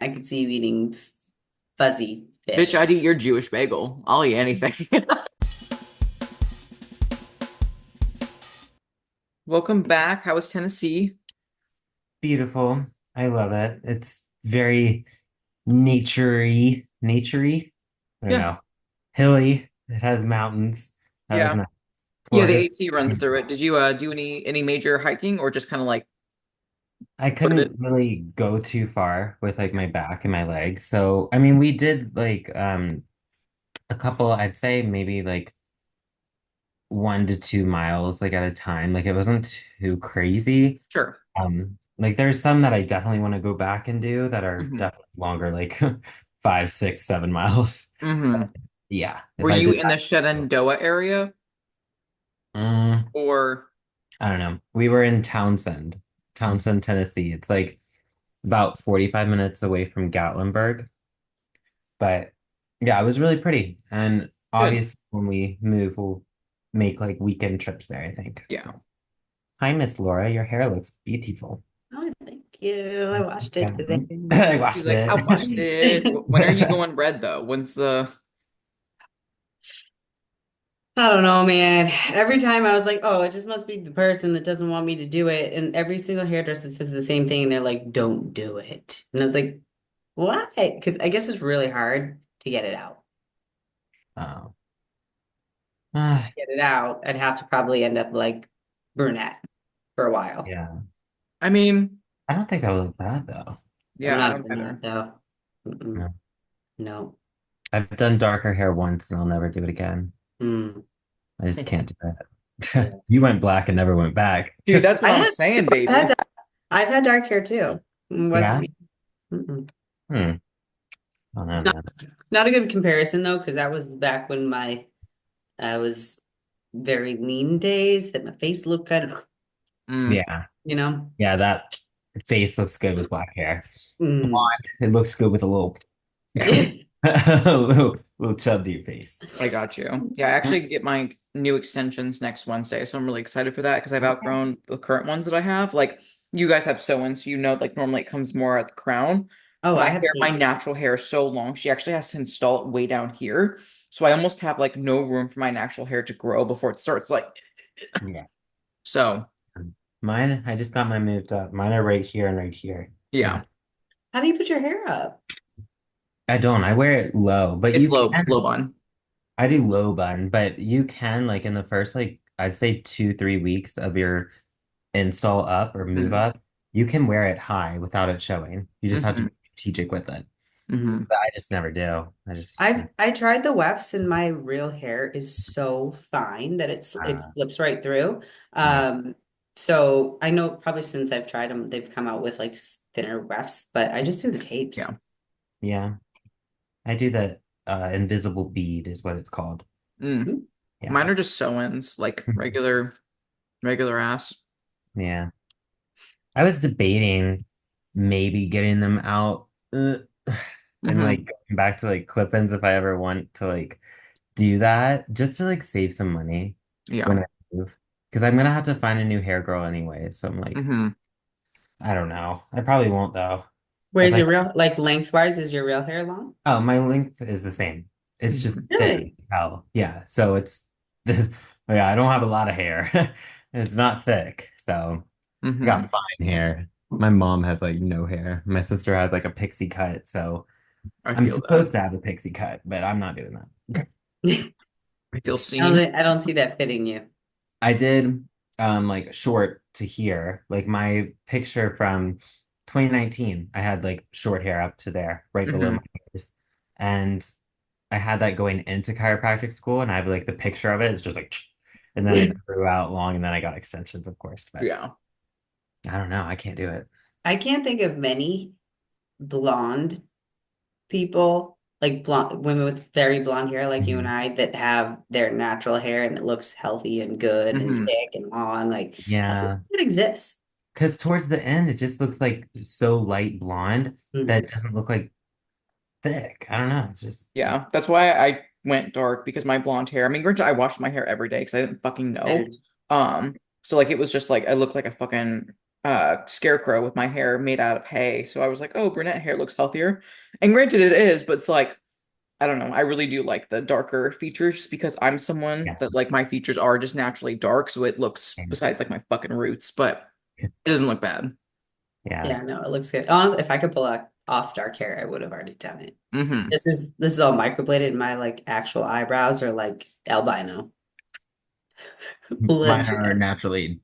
I could see you eating fuzzy Bitch, fish. I'd eat your Jewish bagel. I'll eat anything. Welcome back. How was Tennessee? Beautiful. I love it. It's very naturey. I don't Yeah. know. Hilly. It has mountains. That was Yeah. nice. Yeah, the Florida's. AT runs through it. Did you do any major hiking or just kind of like I put it? couldn't really go too far with like my back and my legs. So, I mean, we did like a couple, I'd say maybe like 1 to 2 miles like at a time. Like it wasn't too crazy. Sure. Like there's some that I definitely want to go back and do that are hmm definitely longer, like 5, 6, 7 miles. hmm Yeah, Were if I you did in the that, Shenandoah area mm, or I don't know. We were in Townsend, Tennessee. It's like about 45 minutes away from Gatlinburg. But yeah, it was really pretty. And good? obviously, when we move, we'll make like weekend trips there, I think. Yeah. So, hi, Miss Laura. Your hair looks beautiful. Oh, thank you. I washed it today. I She's washed like, I watched it. it. When are you going red though? When's the I don't know, man. Every time I was like, oh, it just must be the person that doesn't want me to do it. And every single hairdresser says the same thing. And they're like, don't do it. And I was like, why? Because I guess it's really hard to get it out. Oh. So to Ah, get it out, I'd have to probably end up like brunette for a while. yeah. I mean, I don't think that would look bad though. I'm yeah, I not don't doing that either. though. Mm-mm. No. No. I've done darker hair once and I'll never do it again. Mm. I just can't do Yeah. that. You went black and never went back. Dude, that's I what I'm had, saying, I've baby. had, I've had dark hair too. It wasn't Yeah? me. Mm-mm. Hmm. Oh no, It's not, man. not a good comparison though, because that was back when I was very lean days that my face looked kind of, Mm. Yeah. you know. Yeah, that face looks good with black hair. Mm. Blonde, it looks good with a little Yeah. little chub to your face. I got you. Yeah, I actually get my new extensions next Wednesday, so I'm really excited for that because I've Okay. outgrown the current ones that I have. Like you guys have sew-ins, so you know, like normally it comes more at the crown. Oh, I have My pink. natural hair is so long, she actually has to install it way down here. So I almost have like no room for my natural hair to grow before it starts like Yeah. so Mine, I just got mine moved up. Mine are right here and right here. Yeah. yeah. How do you put your hair up? I don't. I wear it low, but It's you low can. bun. I do low bun, but you can like in the first like I'd say 2, 3 weeks of your install up or move Mm-hmm. up, you can wear it high without it showing. You just have to Mm-hmm. be strategic with it. Mm. But I just never do. I just I tried the wefts and my real hair is so fine that it uh, slips right through. yeah. So I know probably since I've tried them, they've come out with like thinner wefts, but I just do the Yeah. tapes. Yeah. I do the invisible bead is what it's called. Mm. Hmm. Mine Yeah. are just sew-ins, like regular ass. Yeah. I was debating maybe getting them out and Mm-hmm. like going back to like clip-ins if I ever want to like do that just to like save some money Yeah. when I move. Because I'm gonna have to find a new hair girl anyway. So I'm like, Mm-hmm. I don't know. I probably won't though. If Where's I your real, like lengthwise, is your real hair long? oh, my length is the same. It's just Mm-hmm. thin. Really? Hell, yeah. So it's this. Yeah, I don't have a lot of hair. It's not thick. So I Mm-hmm. got fine hair. My mom has like no hair. My sister has like a pixie cut. So I I'm feel that. supposed to have a pixie cut, but I'm not doing that. I feel seen. I don't see that fitting you. I did like short to here. Like my picture from 2019, I had like short hair up to there, right below Mm-hmm. my ears. And I had that going into chiropractic school, and I have like the picture of it. It's just like, and then it grew out long, and then I got extensions, of course. But Yeah. I don't know. I can't do it. I can't think of many blonde people, like blonde women with very blonde hair, like you and Mhm. I, that have their natural hair and it looks healthy and good and Mm-hmm. thick and long. Like Yeah, it exists. because towards the end, it just looks like so light blonde that it Mhm. doesn't look like thick. I don't know. It's just Yeah. That's why I went dark because my blonde hair. I mean, granted, I washed my hair every day because I didn't fucking know. And So like it was just like I looked like a fucking scarecrow with my hair made out of hay. So I was like, oh, brunette hair looks healthier. And granted it is, but it's like I don't know. I really do like the darker features just because I'm someone Yeah. that like my features are just naturally dark, so it looks besides like my fucking roots, but it doesn't look bad. Yeah. Yeah, no, it looks good. Honestly, if I could pull off dark hair, I would have already done it. Hmm. This is all microbladed. My like actual eyebrows are like albino. Mine are Legit. naturally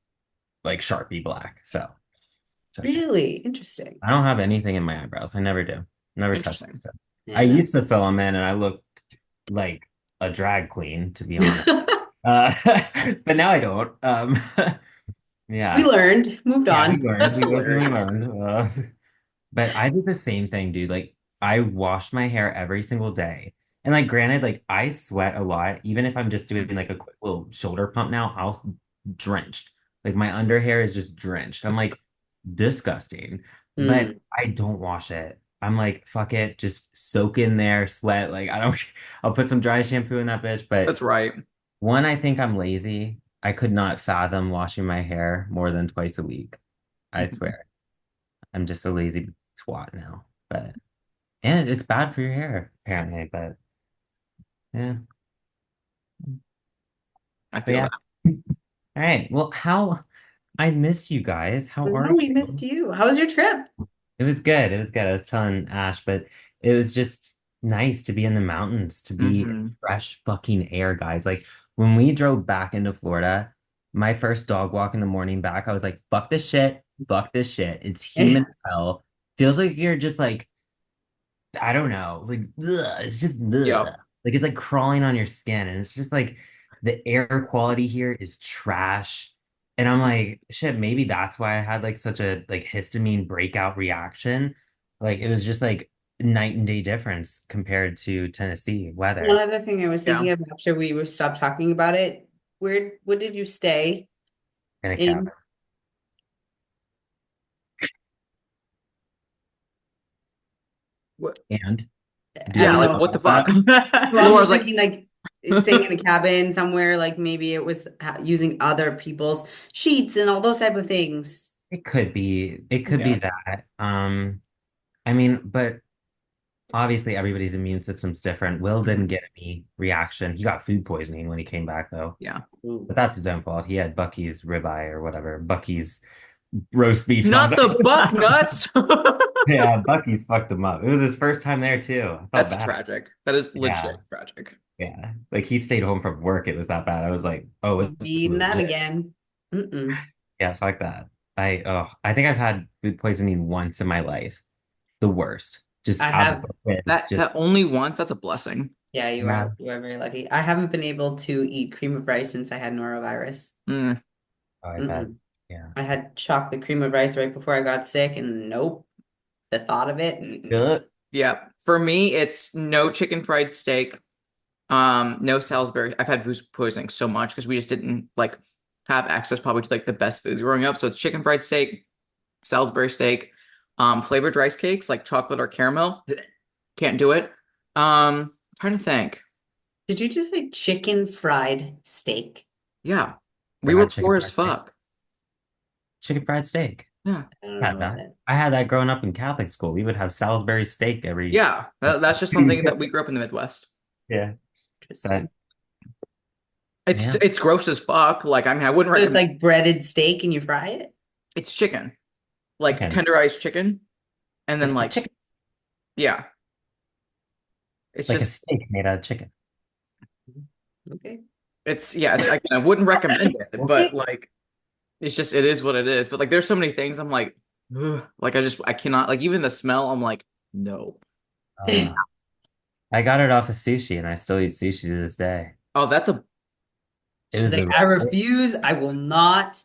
like Sharpie black, so it's okay. Really interesting. I don't have anything in my eyebrows. I never do. Never touch Interesting. them. I Yeah, no. used to fill them in, and I looked like a drag queen, to be honest. But now I don't. We Yeah, learned, moved yeah, we on. learned. That's We lived and we hilarious. learned. But I do the same thing, dude. Like I wash my hair every single day. And like granted, like I sweat a lot. Even if I'm just doing like a quick little shoulder pump now, I'll drenched. Like my under hair is just drenched. I'm like disgusting. But Mm. I don't wash it. I'm like, fuck it, just soak in there, sweat. Like I don't I'll put some dry shampoo in that bitch. But That's right. one, I think I'm lazy. I could not fathom washing my hair more than twice a week. I Mhm. swear. I'm just a lazy twat now. But and it's bad for your hair, apparently. But yeah. I But feel yeah. that. All right. Well, how I missed you guys. How are No, we missed you? you. How was your trip? It was good. It was good. I was telling Ash, but it was just nice to be in the mountains, to be in Hmm. fresh fucking air, guys. Like when we drove back into Florida, my first dog walk in the morning back, I was like, fuck this shit. Fuck this shit. It's humid as hell. Feels like you're just like I don't know, like ugh, it's just ugh. Yep. Like it's like crawling on your skin, and it's just like the air quality here is trash. And I'm like, shit, maybe that's why I had like such a like histamine breakout reaction. Like it was just like night and day difference compared to Tennessee One weather other thing I was thinking Yeah. of after we were stopped talking about it, what did you stay in a in? cabin. What? And do you I Yeah, have don't to like know know. what the about fuck? that? Well, I'm Laura's just like, thinking like staying in a cabin somewhere, like maybe it was using other people's sheets and all those type of things. It could be. It could be yeah, that. I mean, but obviously, everybody's immune system's different. Will didn't mhm, get any reaction. He got food poisoning when he came back, though. yeah. Ooh. But that's his own fault. He had Bucky's ribeye or whatever, Bucky's roast beef Not something. the buck nuts. Yeah, Bucky's fucked him up. It was his first time there too. I felt That's bad. tragic. That is Yeah, legit tragic. yeah. Like he stayed home from work. It was that bad. I was like, oh, it's Eating that legit. again. Mm-mm. Yeah, fuck that. I think I've had food poisoning once in my life. The worst. Just I out of have, the It's That just only once, that's a blessing. yeah, yeah. you are very lucky. I haven't been able to eat cream of rice since I had norovirus. Mm. Oh, I bet. Mm-mm. Yeah. I had chocolate cream of rice right before I got sick, and nope, the thought of it. Mm-mm. Ugh. Yeah. For me, it's no chicken fried steak, no Salisbury. I've had food poisoning so much because we just didn't like have access probably to like the best foods growing up. So it's chicken fried steak, Salisbury steak, flavored rice cakes like chocolate or caramel. Can't do it. Trying to think. Did you just say chicken fried steak? Yeah. We Never were had chicken poor as fried steak. fuck. Chicken fried steak. Yeah. I don't Had know that. that. I had that growing up in Catholic school. We would have Salisbury steak every Yeah. like That's just something that we grew up in the Midwest. yeah. But Interesting. yeah. It's gross as fuck. Like, I mean, I wouldn't So it's recommend like breaded steak and you fry it? it's chicken. Like Chicken. tenderized chicken. And then Like a like, chicken. yeah. It's Like a just steak made out of chicken. Okay. it's yeah, it's again, I wouldn't recommend it, but Okay. like it's just it is what it is. But like there's so many things I'm like, ugh, like I cannot like even the smell, I'm like, no. Uh, I got it off of sushi and I still eat sushi to this day. Oh, that's a It She's was like, the I refuse. I will not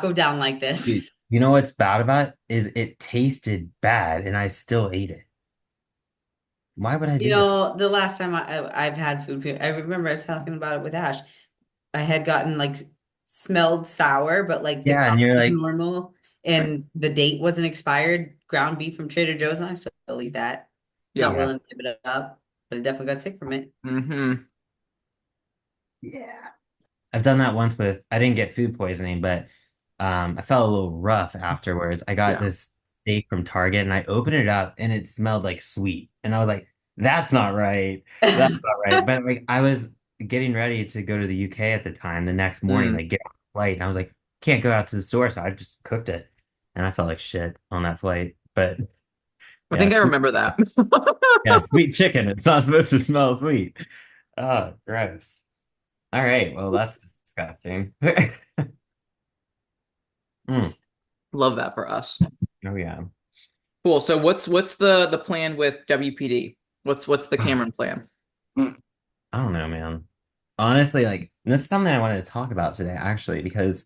go down like this. Dude, you know what's bad about it is it tasted bad and I still ate it. Why would I You do that? know, the last time I've had I remember I was talking about it with Ash. I had gotten like smelled sour, but like the Yeah, and color you're was like, normal and the date wasn't expired. Ground beef from Trader Joe's, and I still eat that. Not yep. yeah, willing to give it up, but I definitely got sick from it. Mm-hmm. yeah. I've done that once with I didn't get food poisoning, but I felt a little rough afterwards. I got Yeah. this steak from Target and I opened it up and it smelled like sweet. And I was like, that's not right. That's not right. But like I was getting ready to go to the UK at the time the next morning, Mm. like get on a flight, and I was like, can't go out to the store, so I just cooked it. And I felt like shit on that flight. But I yeah, think I sweet remember that. yeah, sweet chicken. It's not supposed to smell sweet. Oh, gross. All right, well, that's disgusting. Mm. Love that for us. Oh yeah. Cool. So what's the plan with WPD? What's the Cameron plan? I don't know, man. Honestly, like this is something I wanted to talk about today, actually, because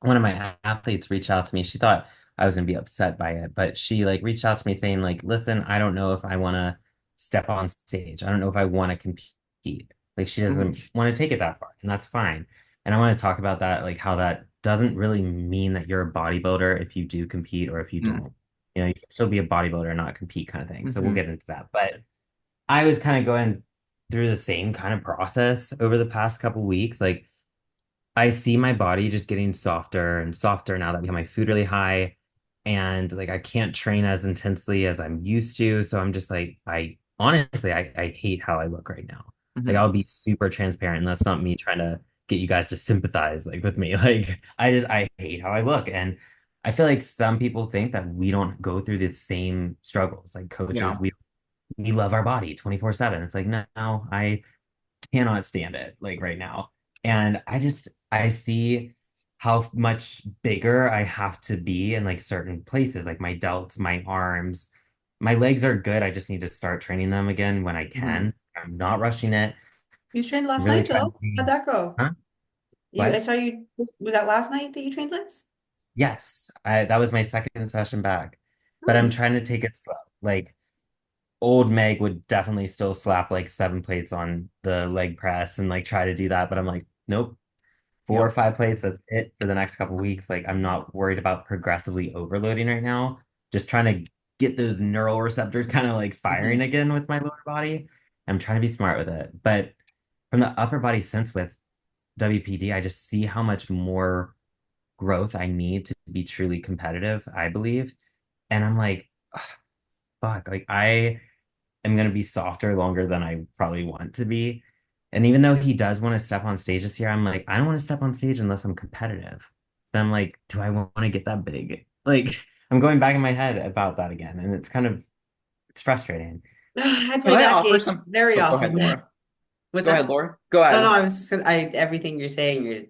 one of my athletes reached out to me. She thought I was gonna be upset by it, but she like reached out to me saying, like, listen, I don't know if I wanna step on stage. I don't know if I wanna compete. Like she doesn't Mhm. want to take it that far, and that's fine. And I want to talk about that, like how that doesn't really mean that you're a bodybuilder if you do compete or if you Mm. don't. You know, you can still be a bodybuilder and not compete kind of thing. So we'll Mhm. get into that. But I was kind of going through the same kind of process over the past couple weeks. Like I see my body just getting softer and softer now that we have my food really high. And like I can't train as intensely as I'm used to. So I'm just like, I honestly I hate how I look right now. Like Mhm. I'll be super transparent, and that's not me trying to get you guys to sympathize like with me. Like I hate how I look. And I feel like some people think that we don't go through the same struggles. Like coaches, Yeah. we love our body 24/7. It's like, no, I cannot stand it like right now. And I see how much bigger I have to be in like certain places, like my delts, my arms. My legs are good. I just need to start training them again when I Mhm. can. I'm not rushing it. You trained last Really night trying to though. How'd be, that go? huh? I What? saw you. Was that last night that you trained legs? Yes, that was my second session back, but I'm Oh. trying to take it slow. Like old Meg would definitely still slap like 7 plates on the leg press and like try to do that, but I'm like, nope, four or Yep. five plates. That's it for the next couple weeks. Like I'm not worried about progressively overloading right now. Just trying to get those neural receptors kind of like firing Mhm. again with my lower body. I'm trying to be smart with it. But from the upper body sense with WPD, I just see how much more growth I need to be truly competitive, I believe. And I'm like, ugh, fuck, like am going to be softer longer than I probably want to be. And even though he does want to step on stage this year, I'm like, I don't want to step on stage unless I'm competitive. Then I'm like, do I want to get that big? Like, I'm going back in my head about that again, and it's frustrating. I Can play I that offer game some? very Oh, go ahead, often. Laura. What's Go ahead, that? Laura. Go No, no, ahead. I was just gonna, everything you're saying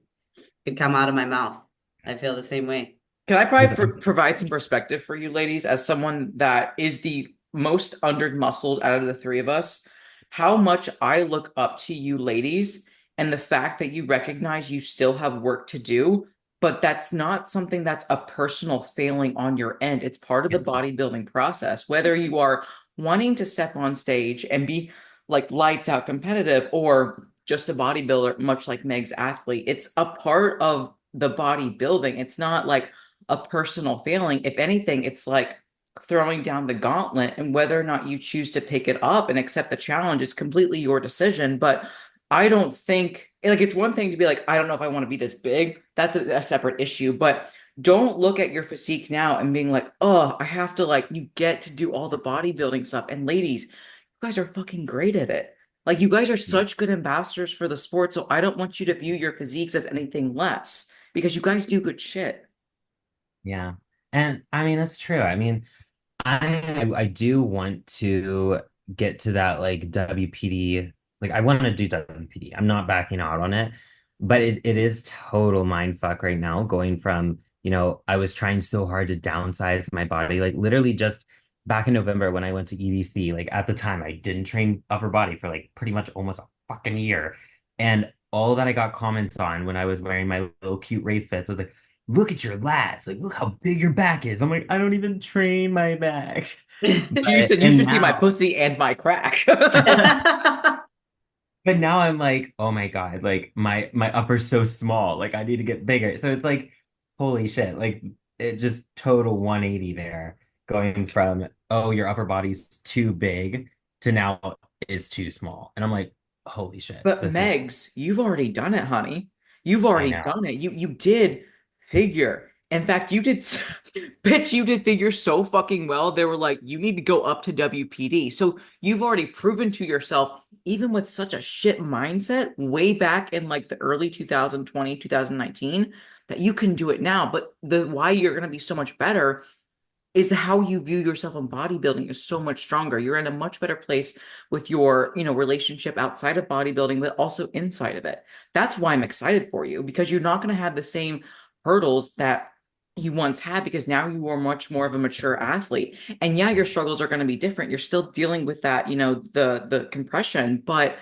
could come out of my mouth. I feel the same way. Can I Because provide some perspective for you ladies as someone that is the most under-muscled out of the three of us? How much I look up to you ladies and the fact that you recognize you still have work to do, but that's not something that's a personal failing on your end. It's part of the bodybuilding process. Whether you are wanting to step on stage and be like lights out competitive or just a bodybuilder, much like Meg's athlete, it's a part of the bodybuilding. It's not like a personal failing. If anything, it's like throwing down the gauntlet, and whether or not you choose to pick it up and accept the challenge is completely your decision. But I don't think like it's one thing to be like, I don't know if I want to be this big. That's a separate issue. But don't look at your physique now and being like, oh, I have to like you get to do all the bodybuilding stuff. And ladies, you guys are fucking great at it. Like you guys are such good ambassadors for the sport. So I don't want you to view your physiques as anything less because you guys do good shit. yeah. And I mean, that's true. I mean, I do want to get to that like WPD. Like I want to do WPD. I'm not backing out on it, but it is total mind fuck right now. Going from, I was trying so hard to downsize my body. Like literally just back in November when I went to EDC, like at the time I didn't train upper body for like pretty much almost a fucking year. And all that I got comments on when I was wearing my little cute Ray fits was like, look at your lats. Like, look how big your back is. I'm like, I don't even train my back. You But said you and should see my now, pussy and my crack. but now I'm like, oh my God, like my upper's so small. Like I need to get bigger. So it's like, holy shit. Like it just total 180 there, going from, oh, your upper body's too big to now it's too small. And I'm like, holy shit, But this is Megs, you've already done it, honey. You've I already know. done it. You did figure. In fact, bitch, you did figure so fucking well. They were like, you need to go up to WPD. So you've already proven to yourself, even with such a shit mindset way back in like the early 2020, 2019, that you can do it now. But the why you're going to be so much better is how you view yourself in bodybuilding is so much stronger. You're in a much better place with your, relationship outside of bodybuilding, but also inside of it. That's why I'm excited for you because you're not going to have the same hurdles that you once had because now you are much more of a mature athlete. And yeah, your struggles are going to be different. You're still dealing with that, the compression, but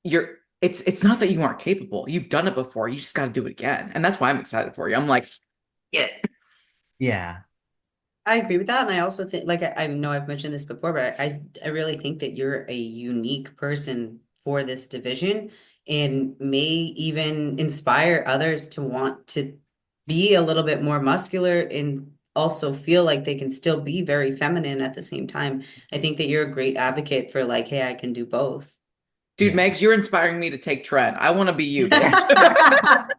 it's not that you aren't capable. You've done it before. You just got to do it again. And that's why I'm excited for you. I'm like, yeah. Yeah. I agree with that, and I also think, like I know I've mentioned this before, but I really think that you're a unique person for this division, and may even inspire others to want to be a little bit more muscular and also feel like they can still be very feminine at the same time. I think that you're a great advocate for like, hey, I can do both. Dude, Yeah. Megs, you're inspiring me to take trend. I want to be you, bitch.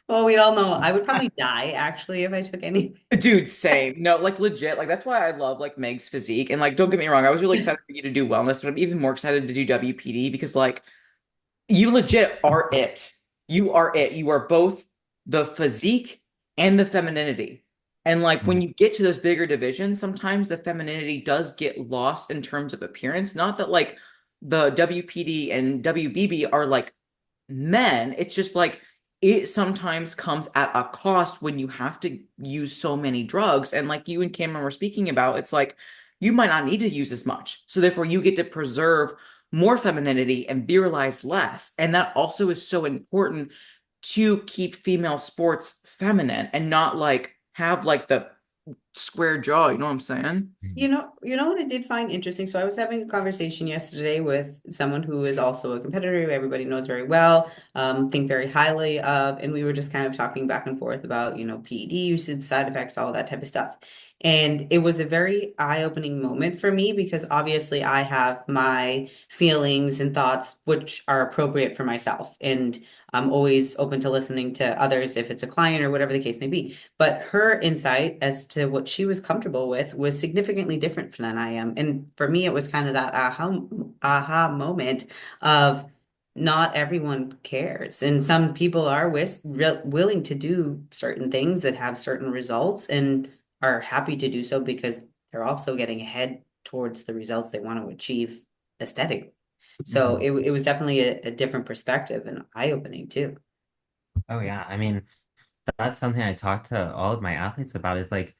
Well, we all know I would probably die actually if I took any. Dude, same. No, like legit. Like that's why I love like Meg's physique. And like, don't get me wrong, I was really excited for you to do wellness, but I'm even more excited to do WPD because like you legit are it. You are it. You are both the physique and the femininity. And like when Mhm. you get to those bigger divisions, sometimes the femininity does get lost in terms of appearance. Not that like the WPD and WBB are like men. It's just like it sometimes comes at a cost when you have to use so many drugs. And like you and Cameron were speaking about, it's like you might not need to use as much. So therefore, you get to preserve more femininity and virilize less. And that also is so important to keep female sports feminine and not like have like the square jaw. You know what I'm saying? You know what I did find interesting? So I was having a conversation yesterday with someone who is also a competitor who everybody knows very well, think very highly of, and we were just kind of talking back and forth about, PED usage, side effects, all that type of stuff. And it was a very eye-opening moment for me because obviously I have my feelings and thoughts which are appropriate for myself. And I'm always open to listening to others if it's a client or whatever the case may be. But her insight as to what she was comfortable with was significantly different than I am. And for me, it was kind of that aha moment of not everyone cares. And some people are willing to do certain things that have certain results and are happy to do so because they're also getting ahead towards the results they want to achieve aesthetically. So Mhm. it was definitely a different perspective and eye-opening too. Oh yeah. I mean, that's something I talk to all of my athletes about is like,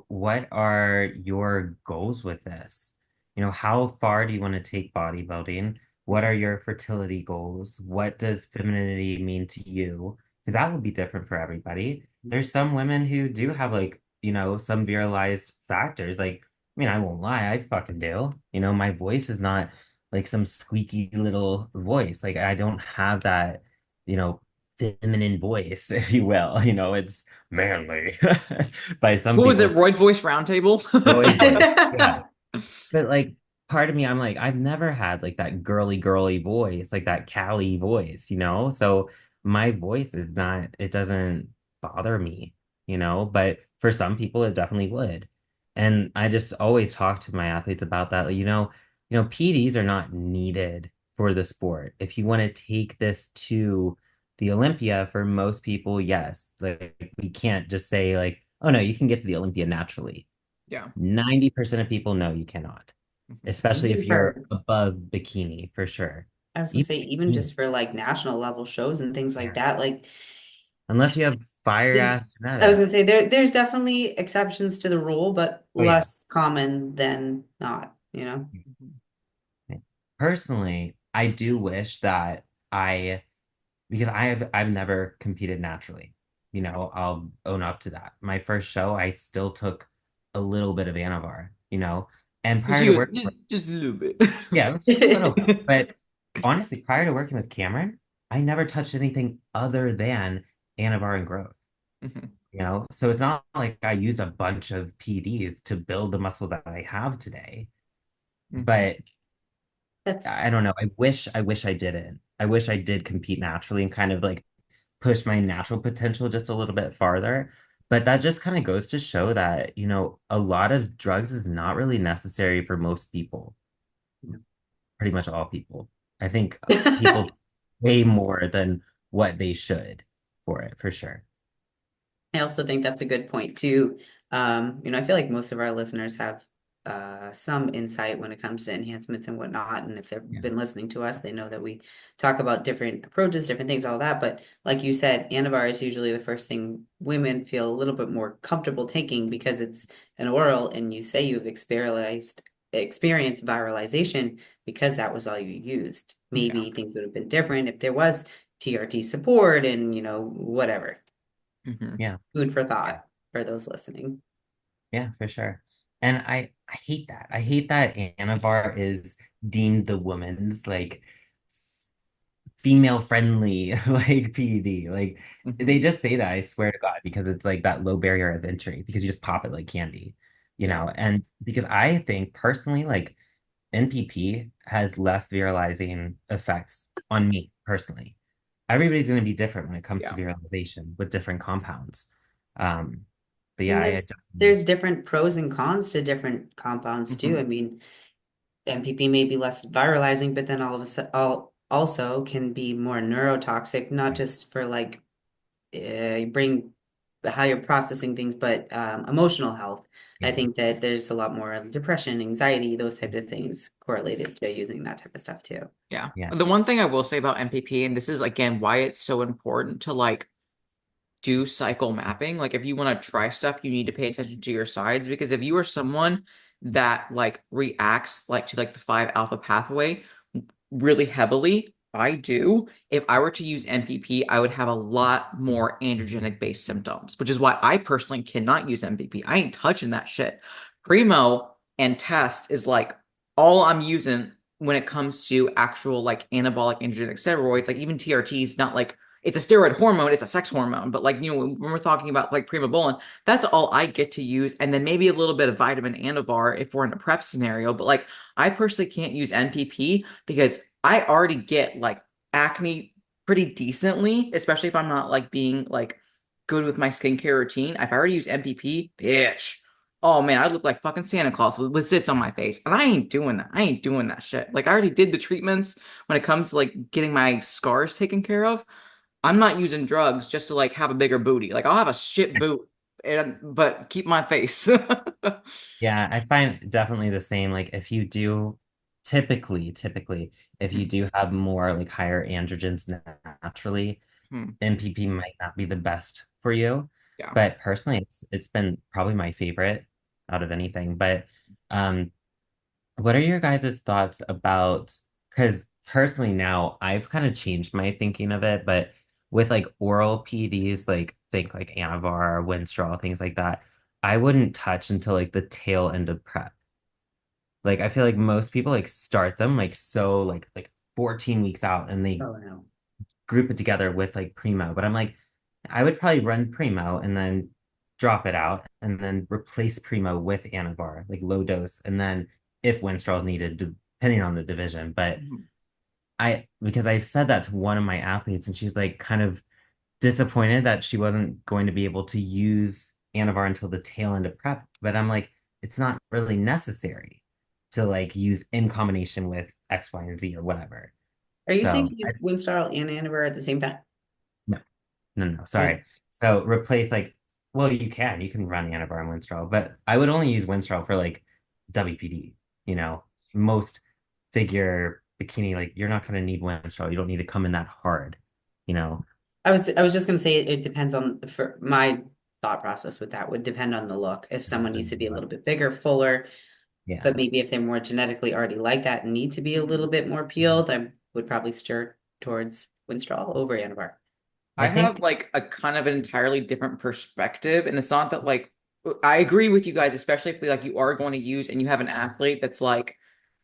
what are your goals with this? How far do you want to take bodybuilding? What are your fertility goals? What does femininity mean to you? Because that will be different for everybody. There's some women who do have like, some virilized factors. Like, I mean, I won't lie, I fucking do. My voice is not like some squeaky little voice. Like I don't have that, you know, feminine voice, if you will. It's manly by some What was it? people's Roid Voice Roundtable? Roy voice. Yeah. But like part of me, I'm like, I've never had like that girly voice, like that Cali voice. So my voice is not, it doesn't bother me. But for some people it definitely would. And I just always talk to my athletes about that. Like, PDs are not needed for the sport. If you want to take this to the Olympia, for most people, yes. Like we can't just say like, oh no, you can get to the Olympia naturally. Yeah. 90% of people know you cannot, Mhm. especially if Even you're for above bikini for sure. I was gonna Even say, even bikini, just for like national level shows and things like yeah. that, like Unless you have fire this, ass I was genetics. gonna say there's definitely exceptions to the rule, but Oh yeah. less common than not. Personally, I do wish that I because I've never competed naturally. I'll own up to that. My first show, I still took a little bit of Anavar. And Just prior to you, work, just a little bit. yeah, it was just a little bit. But honestly, prior to working with Cameron, I never touched anything other than Anavar and growth. Mhm. So it's not like I used a bunch of PDs to build the muscle that I have today. Mhm. But That's I don't know. I wish I didn't. I wish I did compete naturally and kind of like push my natural potential just a little bit farther. But that just kind of goes to show that, a lot of drugs is not really necessary for most people, pretty much all people. I think people pay more than what they should for it, for sure. I also think that's a good point too. I feel like most of our listeners have some insight when it comes to enhancements and whatnot. And if they've Yeah. been listening to us, they know that we talk about different approaches, different things, all that. But like you said, Anavar is usually the first thing women feel a little bit more comfortable taking because it's an oral, and you say you've experienced viralization because that was all you used. Yeah. Maybe things would have been different if there was TRT support and whatever. Hmm. Yeah. Food for Yeah. thought for those listening. Yeah, for sure. And I hate that. I hate that Anavar is deemed the woman's like female friendly like PED. Like Hmm. they just say that, I swear to God, because it's like that low barrier of entry because you just pop it like candy, Yeah. and because I think personally like NPP has less viralizing effects on me personally. Everybody's going to be different when it comes to Yeah. viralization with different compounds. Um, but yeah, And I there's definitely, there's different pros and cons to different compounds too. I Hmm. mean, MPP may be less viralizing, but then all of a sudden, also can be more neurotoxic, not just for like brain how you're processing things, but emotional health. I yeah, think that there's a lot more depression, anxiety, those type of things correlated to using that type of stuff too. Yeah. yeah, The one thing I will say about MPP, and this is again why it's so important to like do cycle mapping. Like if you want to try stuff, you need to pay attention to your sides because if you are someone that like reacts like to like the 5 alpha pathway really heavily, I do. If I were to use MPP, I would have a lot more androgenic based symptoms, which is why I personally cannot use MPP. I ain't touching that shit. Primo and test is like all I'm using when it comes to actual like anabolic androgenic steroids. Like even TRT is not like it's a steroid hormone, it's a sex hormone. But like, when we're talking about like primobolan, that's all I get to use. And then maybe a little bit of vitamin Anavar if we're in a prep scenario. But like, I personally can't use NPP because I already get like acne pretty decently, especially if I'm not like being like good with my skincare routine. If I already use NPP, bitch. Oh man, I look like fucking Santa Claus with zits on my face. And I ain't doing that. I ain't doing that shit. Like I already did the treatments when it comes to like getting my scars taken care of. I'm not using drugs just to like have a bigger booty. Like I'll have a shit boot and but keep my face. yeah. I find definitely the same. Like if you do, typically, if you do have more like higher androgens naturally, Hmm. NPP might not be the best for you. Yeah. But personally, it's been probably my favorite out of anything. But um, what are your guys' thoughts about, because personally now I've kind of changed my thinking of it, but with like oral PEDs, like think like Anavar, Winstrol, things like that, I wouldn't touch until like the tail end of prep. Like I feel like most people like start them like so like 14 weeks out and they Oh no. group it together with like Primo. But I'm like, I would probably run Primo and then drop it out and then replace Primo with Anavar, like low dose. And then if Winstrol needed, depending on the division. But Mhm. because I've said that to one of my athletes and she's like kind of disappointed that she wasn't going to be able to use Anavar until the tail end of prep. But I'm like, it's not really necessary to like use in combination with X, Y, and Z or whatever. Are you saying So you use Winstyle and Anavar at the same time? no, no, Oh, sorry. So replace like, well, you can run Anavar and Winstrol, but I would only use Winstrol for like WPD. Most figure bikini, like you're not going to need Winstrol. You don't need to come in that hard, you know. I was just gonna say it depends on for my thought process with that would depend on the look. If someone needs to be a little bit bigger, fuller, Yeah. but maybe if they're more genetically already like that and need to be a little bit more peeled, I would probably steer towards Winstrol over Anavar. I I have think, like a kind of an entirely different perspective, and it's not that like I agree with you guys, especially if like you are going to use and you have an athlete that's like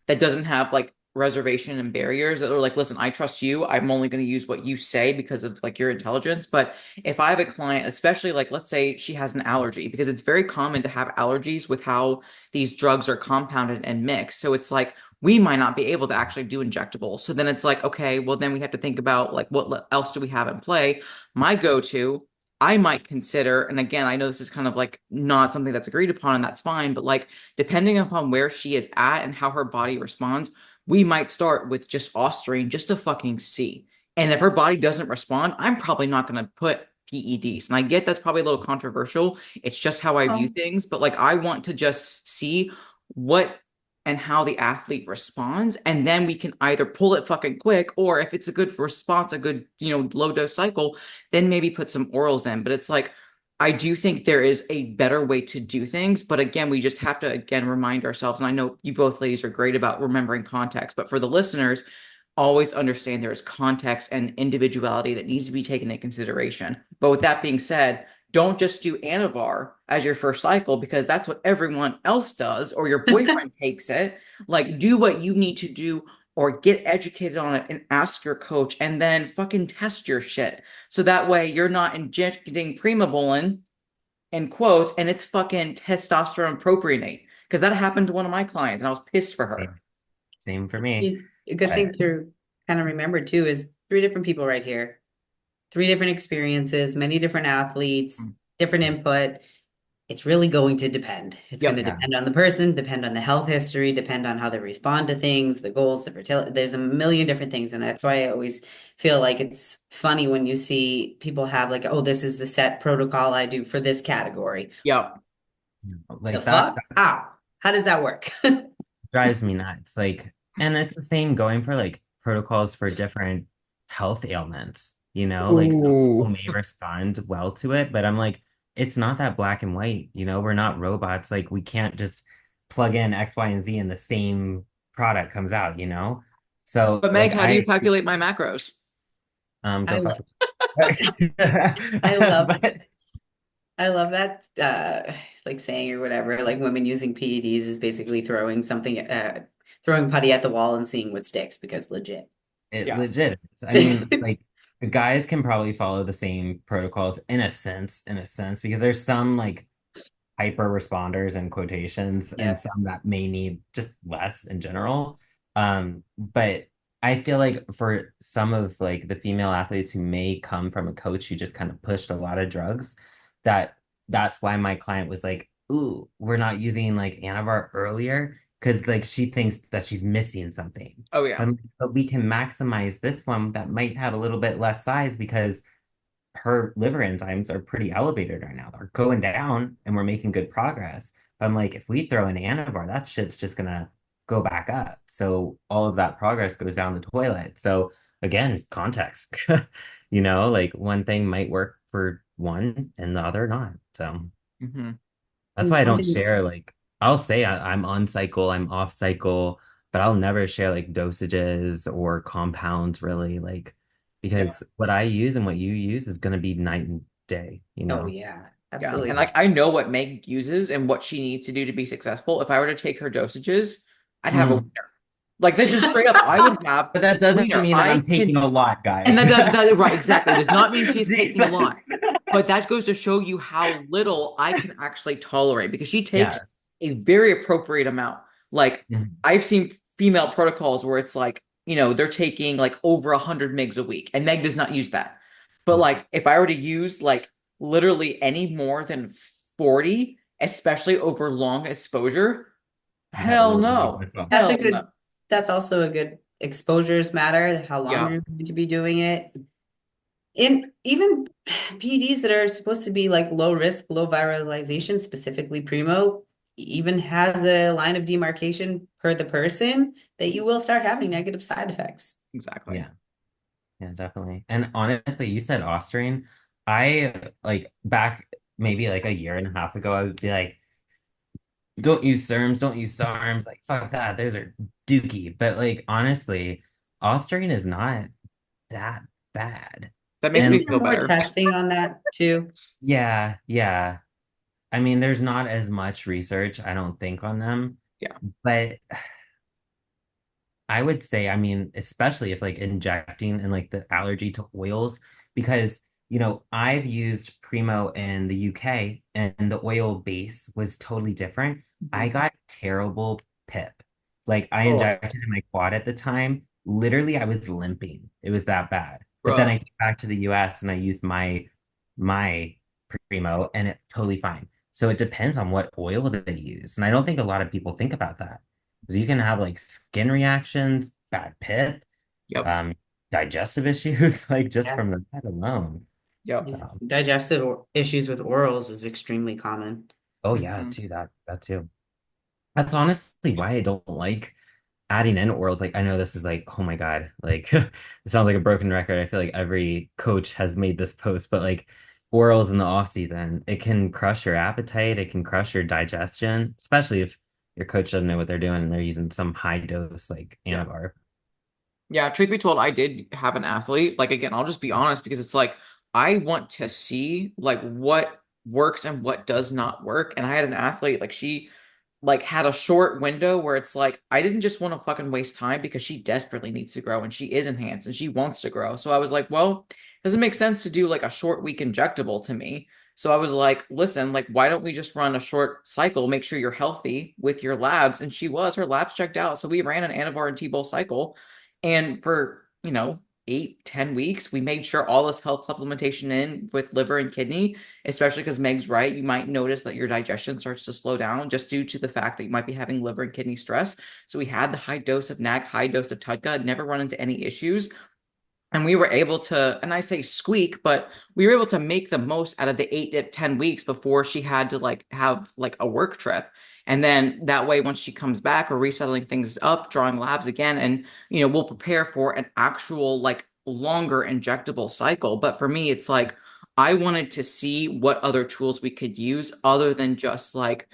that doesn't have like reservation and barriers that are like, listen, I trust you. I'm only going to use what you say because of like your intelligence. But if I have a client, especially like, let's say she has an allergy, because it's very common to have allergies with how these drugs are compounded and mixed. So it's like, we might not be able to actually do injectables. So then it's like, okay, well, then we have to think about like, what else do we have in play? My go-to, I might consider, and again, I know this is kind of like not something that's agreed upon, and that's fine, but like, depending upon where she is at and how her body responds, we might start with just Ostarine just to fucking see. And if her body doesn't respond, I'm probably not going to put PEDs. And I get that's probably a little controversial. It's just how I view Oh. things. But like, I want to just see what and how the athlete responds. And then we can either pull it fucking quick, or if it's a good response, a good, low dose cycle, then maybe put some orals in. But it's like, I do think there is a better way to do things, but again, we just have to again remind ourselves. And I know you both ladies are great about remembering context, but for the listeners, always understand there is context and individuality that needs to be taken into consideration. But with that being said, don't just do Anavar as your first cycle because that's what everyone else does, or your boyfriend takes it. Like, do what you need to do or get educated on it and ask your coach and then fucking test your shit. So that way you're not injecting Primobolan in quotes and it's fucking testosterone propionate. Because that happened to one of my clients and I was pissed for her. Same, same for me. A good But thing to kind of remember too is three different people right here, three different experiences, many different athletes, different input. It's really going to depend. It's going to Yep. yeah, depend on the person, depend on the health history, depend on how they respond to things, the goals, the fertility. There's a million different things. And that's why I always feel like it's funny when you see people have like, oh, this is the set protocol I do for this category. Yep. The like that fuck? How? How does that work? drives me nuts. Like, and it's the same going for like protocols for different health ailments, like some people Ooh. may respond well to it, but I'm like, it's not that black and white, we're not robots. Like, we can't just plug in X, Y, and Z and the same product comes out. So But Meg, like how do you calculate my macros? go I fuck love I love but I love that like saying or whatever, like women using PEDs is basically throwing putty at the wall and seeing what sticks because legit. it Yeah, legit is. I mean, like guys can probably follow the same protocols in a sense, because there's some like hyper responders in quotations and Yeah. some that may need just less in general. But I feel like for some of like the female athletes who may come from a coach who just kind of pushed a lot of drugs, that that's why my client was like, ooh, we're not using like Anavar earlier because like she thinks that she's missing something. oh yeah, But we can maximize this one that might have a little bit less size because her liver enzymes are pretty elevated right now. They're going down and we're making good progress. But I'm like, if we throw in Anavar, that shit's just gonna go back up. So all of that progress goes down the toilet. So again, context. Like one thing might work for one and the other not. So hmm that's And why I don't something, share like I'll say I'm on cycle, I'm off cycle, but I'll never share like dosages or compounds really like yeah, because what I use and what you use is gonna be night and day, oh yeah, yeah. And absolutely. like I know what Meg uses and what she needs to do to be successful. If I were to take her dosages, I'd have a Mm. wiener. Like this is straight up. I would have But that a doesn't wiener. mean that I I'm can, taking a lot, and guy. that right exactly does not mean she's taking a Jesus. lot. But that goes to show you how little I can actually tolerate because she Yeah. takes a very appropriate amount. Like Mhm. I've seen female protocols where it's like, they're taking like over 100 mgs a week, and Meg does not use that. But like if I were to use like literally any more than 40, especially over long exposure, I have a hell little bit no. myself. That's a Hell good, no. that's also a good exposures matter, how long Yeah, you're going to be doing it. And even PEDs that are supposed to be like low risk, low viralization, specifically Primo, even has a line of demarcation per the person that you will start having negative side effects. exactly. Yeah. Yeah, definitely. And honestly, you said Austrian. I like back maybe like a year and a half ago, I would be like, don't use SERMs, don't use SARMs, like fuck that, those are dookie. But like honestly, Austrian is not that bad. That makes Isn't me And there feel more better. testing on that too? yeah, yeah. I mean, there's not as much research, I don't think, on them, Yeah. but I would say, I mean, especially if like injecting and like the allergy to oils, because I've used Primo in the UK and the oil base was totally different. I Mhm. got terrible pip. Like I Oh, injected in my quad at the time. Literally, I was limping. It was that bad. But then I Bro. came back to the US and I used my Primo and it totally fine. So it depends on what oil that they use. And I don't think a lot of people think about that. Because you can have like skin reactions, bad pip, Yep. um, digestive issues, like just yeah. from the pet alone. Yep. These So, digestive issues with orals is extremely common. oh yeah, Hmm. too, that too. That's honestly why I don't like adding in orals. Like I know this is like, oh my God, like it sounds like a broken record. I feel like every coach has made this post, but like orals in the off season, it can crush your appetite, it can crush your digestion, especially if your coach doesn't know what they're doing and they're using some high dose like Yeah. Anavar. Yeah, truth be told, I did have an athlete. Like again, I'll just be honest because it's like I want to see like what works and what does not work. And I had an athlete like she like had a short window where it's like I didn't just want to fucking waste time because she desperately needs to grow and she is enhanced and she wants to grow. So I was like, well, does it make sense to do like a short week injectable to me? So I was like, listen, like why don't we just run a short cycle, make sure you're healthy with your labs? And she was, her labs checked out. So we ran an Anavar and T-ball cycle. And for, 8, 10 weeks, we made sure all this health supplementation in with liver and kidney, especially because Meg's right. You might notice that your digestion starts to slow down just due to the fact that you might be having liver and kidney stress. So we had the high dose of NAC, high dose of TUDCA, never run into any issues. And we were able to, and I say squeak, but we were able to make the most out of the 8 to 10 weeks before she had to like have like a work trip. And then that way, once she comes back, we're resettling things up, drawing labs again, and we'll prepare for an actual like longer injectable cycle. But for me, it's like I wanted to see what other tools we could use other than just like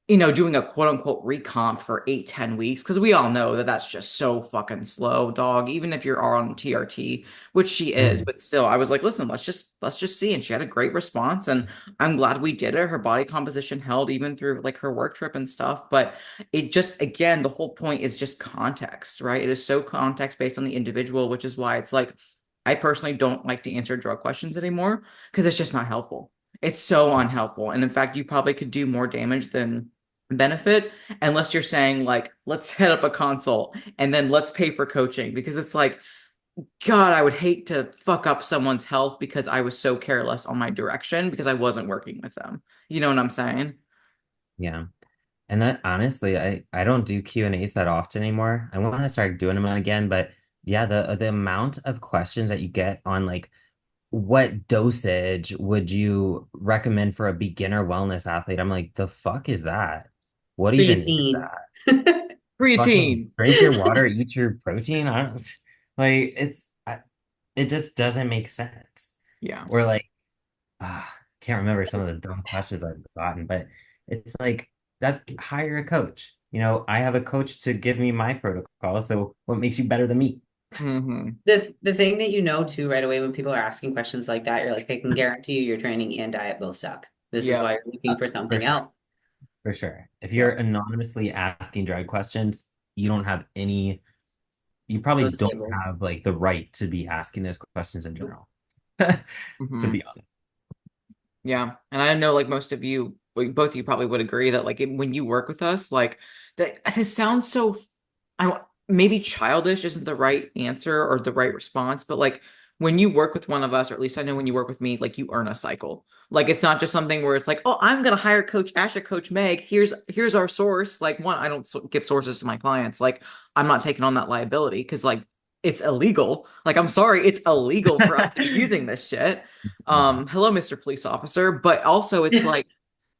doing a quote unquote recomp for 8, 10 weeks, because we all know that that's just so fucking slow, dog. Even if you're on TRT, which she is, Mhm. but still, I was like, listen, let's just see. And she had a great response, and I'm glad we did it. Her body composition held even through like her work trip and stuff. But it just again, the whole point is just context, right? It is so context based on the individual, which is why it's like I personally don't like to answer drug questions anymore because it's just not helpful. It's so unhelpful. And in fact, you probably could do more damage than benefit unless you're saying like let's set up a consult and then let's pay for coaching because it's like god I would hate to fuck up someone's health because I was so careless on my direction because I wasn't working with them, you know what I'm saying? Yeah. And that honestly, I don't do Q&As that often anymore. I want to start doing them again, but yeah, the amount of questions that you get on like what dosage would you recommend for a beginner wellness athlete? I'm like, the fuck is that? What even is Creatine. that? Fucking Creatine. drink your water, eat your protein. I don't like it just doesn't make sense. Yeah. Or like can't remember some of the dumb questions I've gotten, but it's like that's hire a coach. I have a coach to give me my protocol. So what makes you better than me? Hmm. The thing that you know too right away when people are asking questions like that, you're like, I can guarantee you your training and diet both suck. This is Yeah. why you're looking for For something sure. else. For sure. If Yeah. you're anonymously asking drug questions, you don't have any, you probably Those don't labels. have like the right to be asking those questions in Nope. general. To Hmm. be honest. Yeah. And I know like most of you, like, both of you probably would agree that like when you work with us, like that this sounds so I maybe childish isn't the right answer or the right response, but like when you work with one of us, or at least I know when you work with me, like you earn a cycle. Like it's not just something where it's like, oh, I'm gonna hire Coach Ash or Coach Meg. Here's our source. Like one, I don't give sources to my clients. Like I'm not taking on that liability because like it's illegal. Like I'm sorry, it's illegal for us to be using this shit. Yeah. Hello, Mr. Police Officer. But also it's like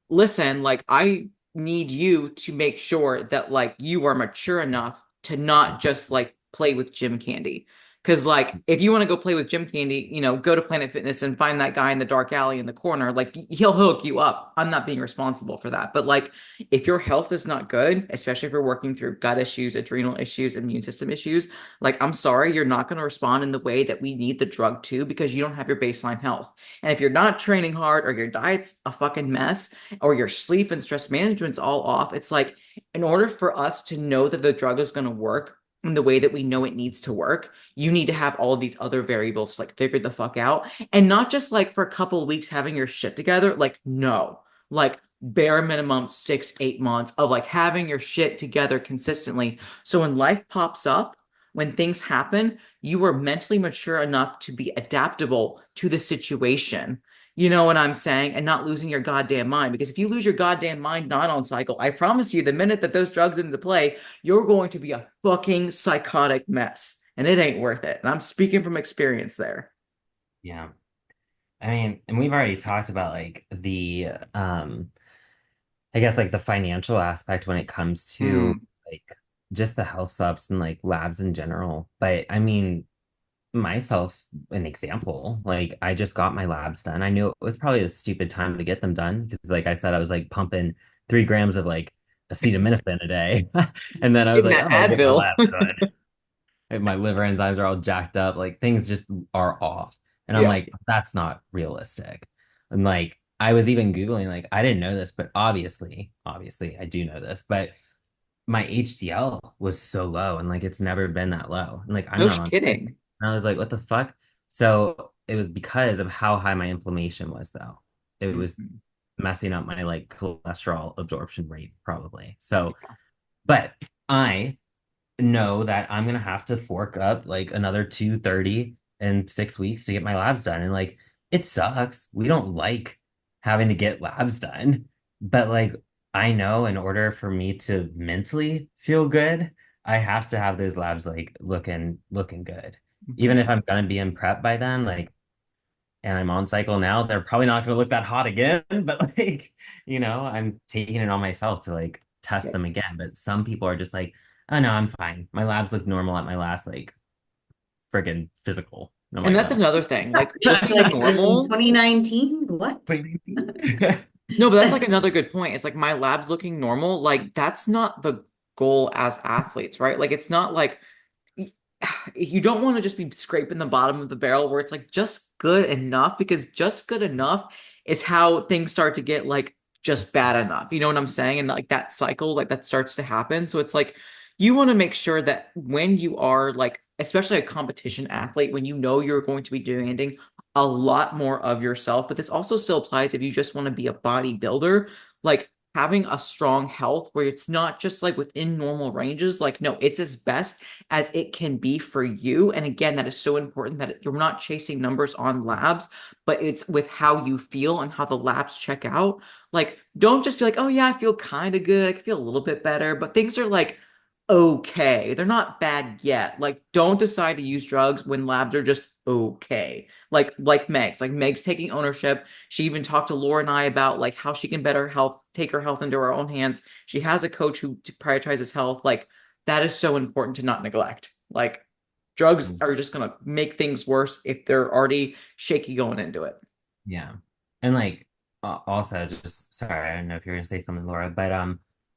listen, like I need you to make sure that like you are mature enough to not just like play with gym candy. Cause like if you want to go play with gym candy, go to Planet Fitness and find that guy in the dark alley in the corner, like he'll hook you up. I'm not being responsible for that. But like if your health is not good, especially if you're working through gut issues, adrenal issues, immune system issues, like I'm sorry, you're not going to respond in the way that we need the drug to because you don't have your baseline health. And if you're not training hard or your diet's a fucking mess, or your sleep and stress management's all off, it's like in order for us to know that the drug is going to work, in the way that we know it needs to work, you need to have all these other variables like figured the fuck out. And not just like for a couple of weeks having your shit together. Like, no, like bare minimum 6, 8 months of like having your shit together consistently. So when life pops up, when things happen, you are mentally mature enough to be adaptable to the situation. You know what I'm saying? And not losing your goddamn mind. Because if you lose your goddamn mind not on cycle, I promise you, the minute that those drugs into play, you're going to be a fucking psychotic mess. And it ain't worth it. And I'm speaking from experience there. Yeah. I mean, and we've already talked about like I guess like the financial aspect when it comes to Mm, like just the health subs and like labs in general. But I mean, myself, an example, like I just got my labs done. I knew it was probably a stupid time to get them done because, like I said, I was like pumping 3 grams of like acetaminophen a day. And then I was getting like, that oh, I'll get my Advil. labs done. And my liver enzymes are all jacked up. Like things just are off. And I'm Yeah. like, that's not realistic. And like, I was even Googling, like, I didn't know this, but obviously, I do know this, but my HDL was so low and like it's never been that low. And like, I'm No not on cycle. kidding. And I was like, what the fuck? So it was because of how high my inflammation was, though. It was Mhm. messing up my like cholesterol absorption rate, probably. So, but I know that I'm gonna have to fork up like another 230 in 6 weeks to get my labs done. And like it sucks. We don't like having to get labs done. But like I know in order for me to mentally feel good, I have to have those labs like looking good. Even if Mhm. I'm gonna be in prep by then, like and I'm on cycle now, they're probably not gonna look that hot again. But like, I'm taking it on myself to like test Yeah. them again. But some people are just like, oh no, I'm fine. My labs look normal at my last like friggin' physical. And I'm And like, that's no. another thing. Like looking Like in normal. 2019, what? No, but that's like another good point. It's like my lab's looking normal. Like that's not the goal as athletes, right? Like it's not like you don't want to just be scraping the bottom of the barrel where it's like just good enough because just good enough is how things start to get like just bad enough. You know what I'm saying? And like that cycle, like that starts to happen. So it's like you want to make sure that when you are like, especially a competition athlete, when you know you're going to be demanding a lot more of yourself, but this also still applies if you just want to be a bodybuilder, like having a strong health where it's not just like within normal ranges, like no, it's as best as it can be for you. And again, that is so important that you're not chasing numbers on labs, but it's with how you feel and how the labs check out. Like, don't just be like, oh, yeah, I feel kind of good. I can feel a little bit better, but things are like, okay. They're not bad yet. Like, don't decide to use drugs when labs are just okay. Like Meg's. Like Meg's taking ownership. She even talked to Laura and I about like how she can better health, take her health into her own hands. She has a coach who prioritizes health. Like that is so important to not neglect. Like drugs are just gonna make things worse if they're already shaky going into it. Yeah. And like also just sorry, I don't know if you're gonna say something, Laura, but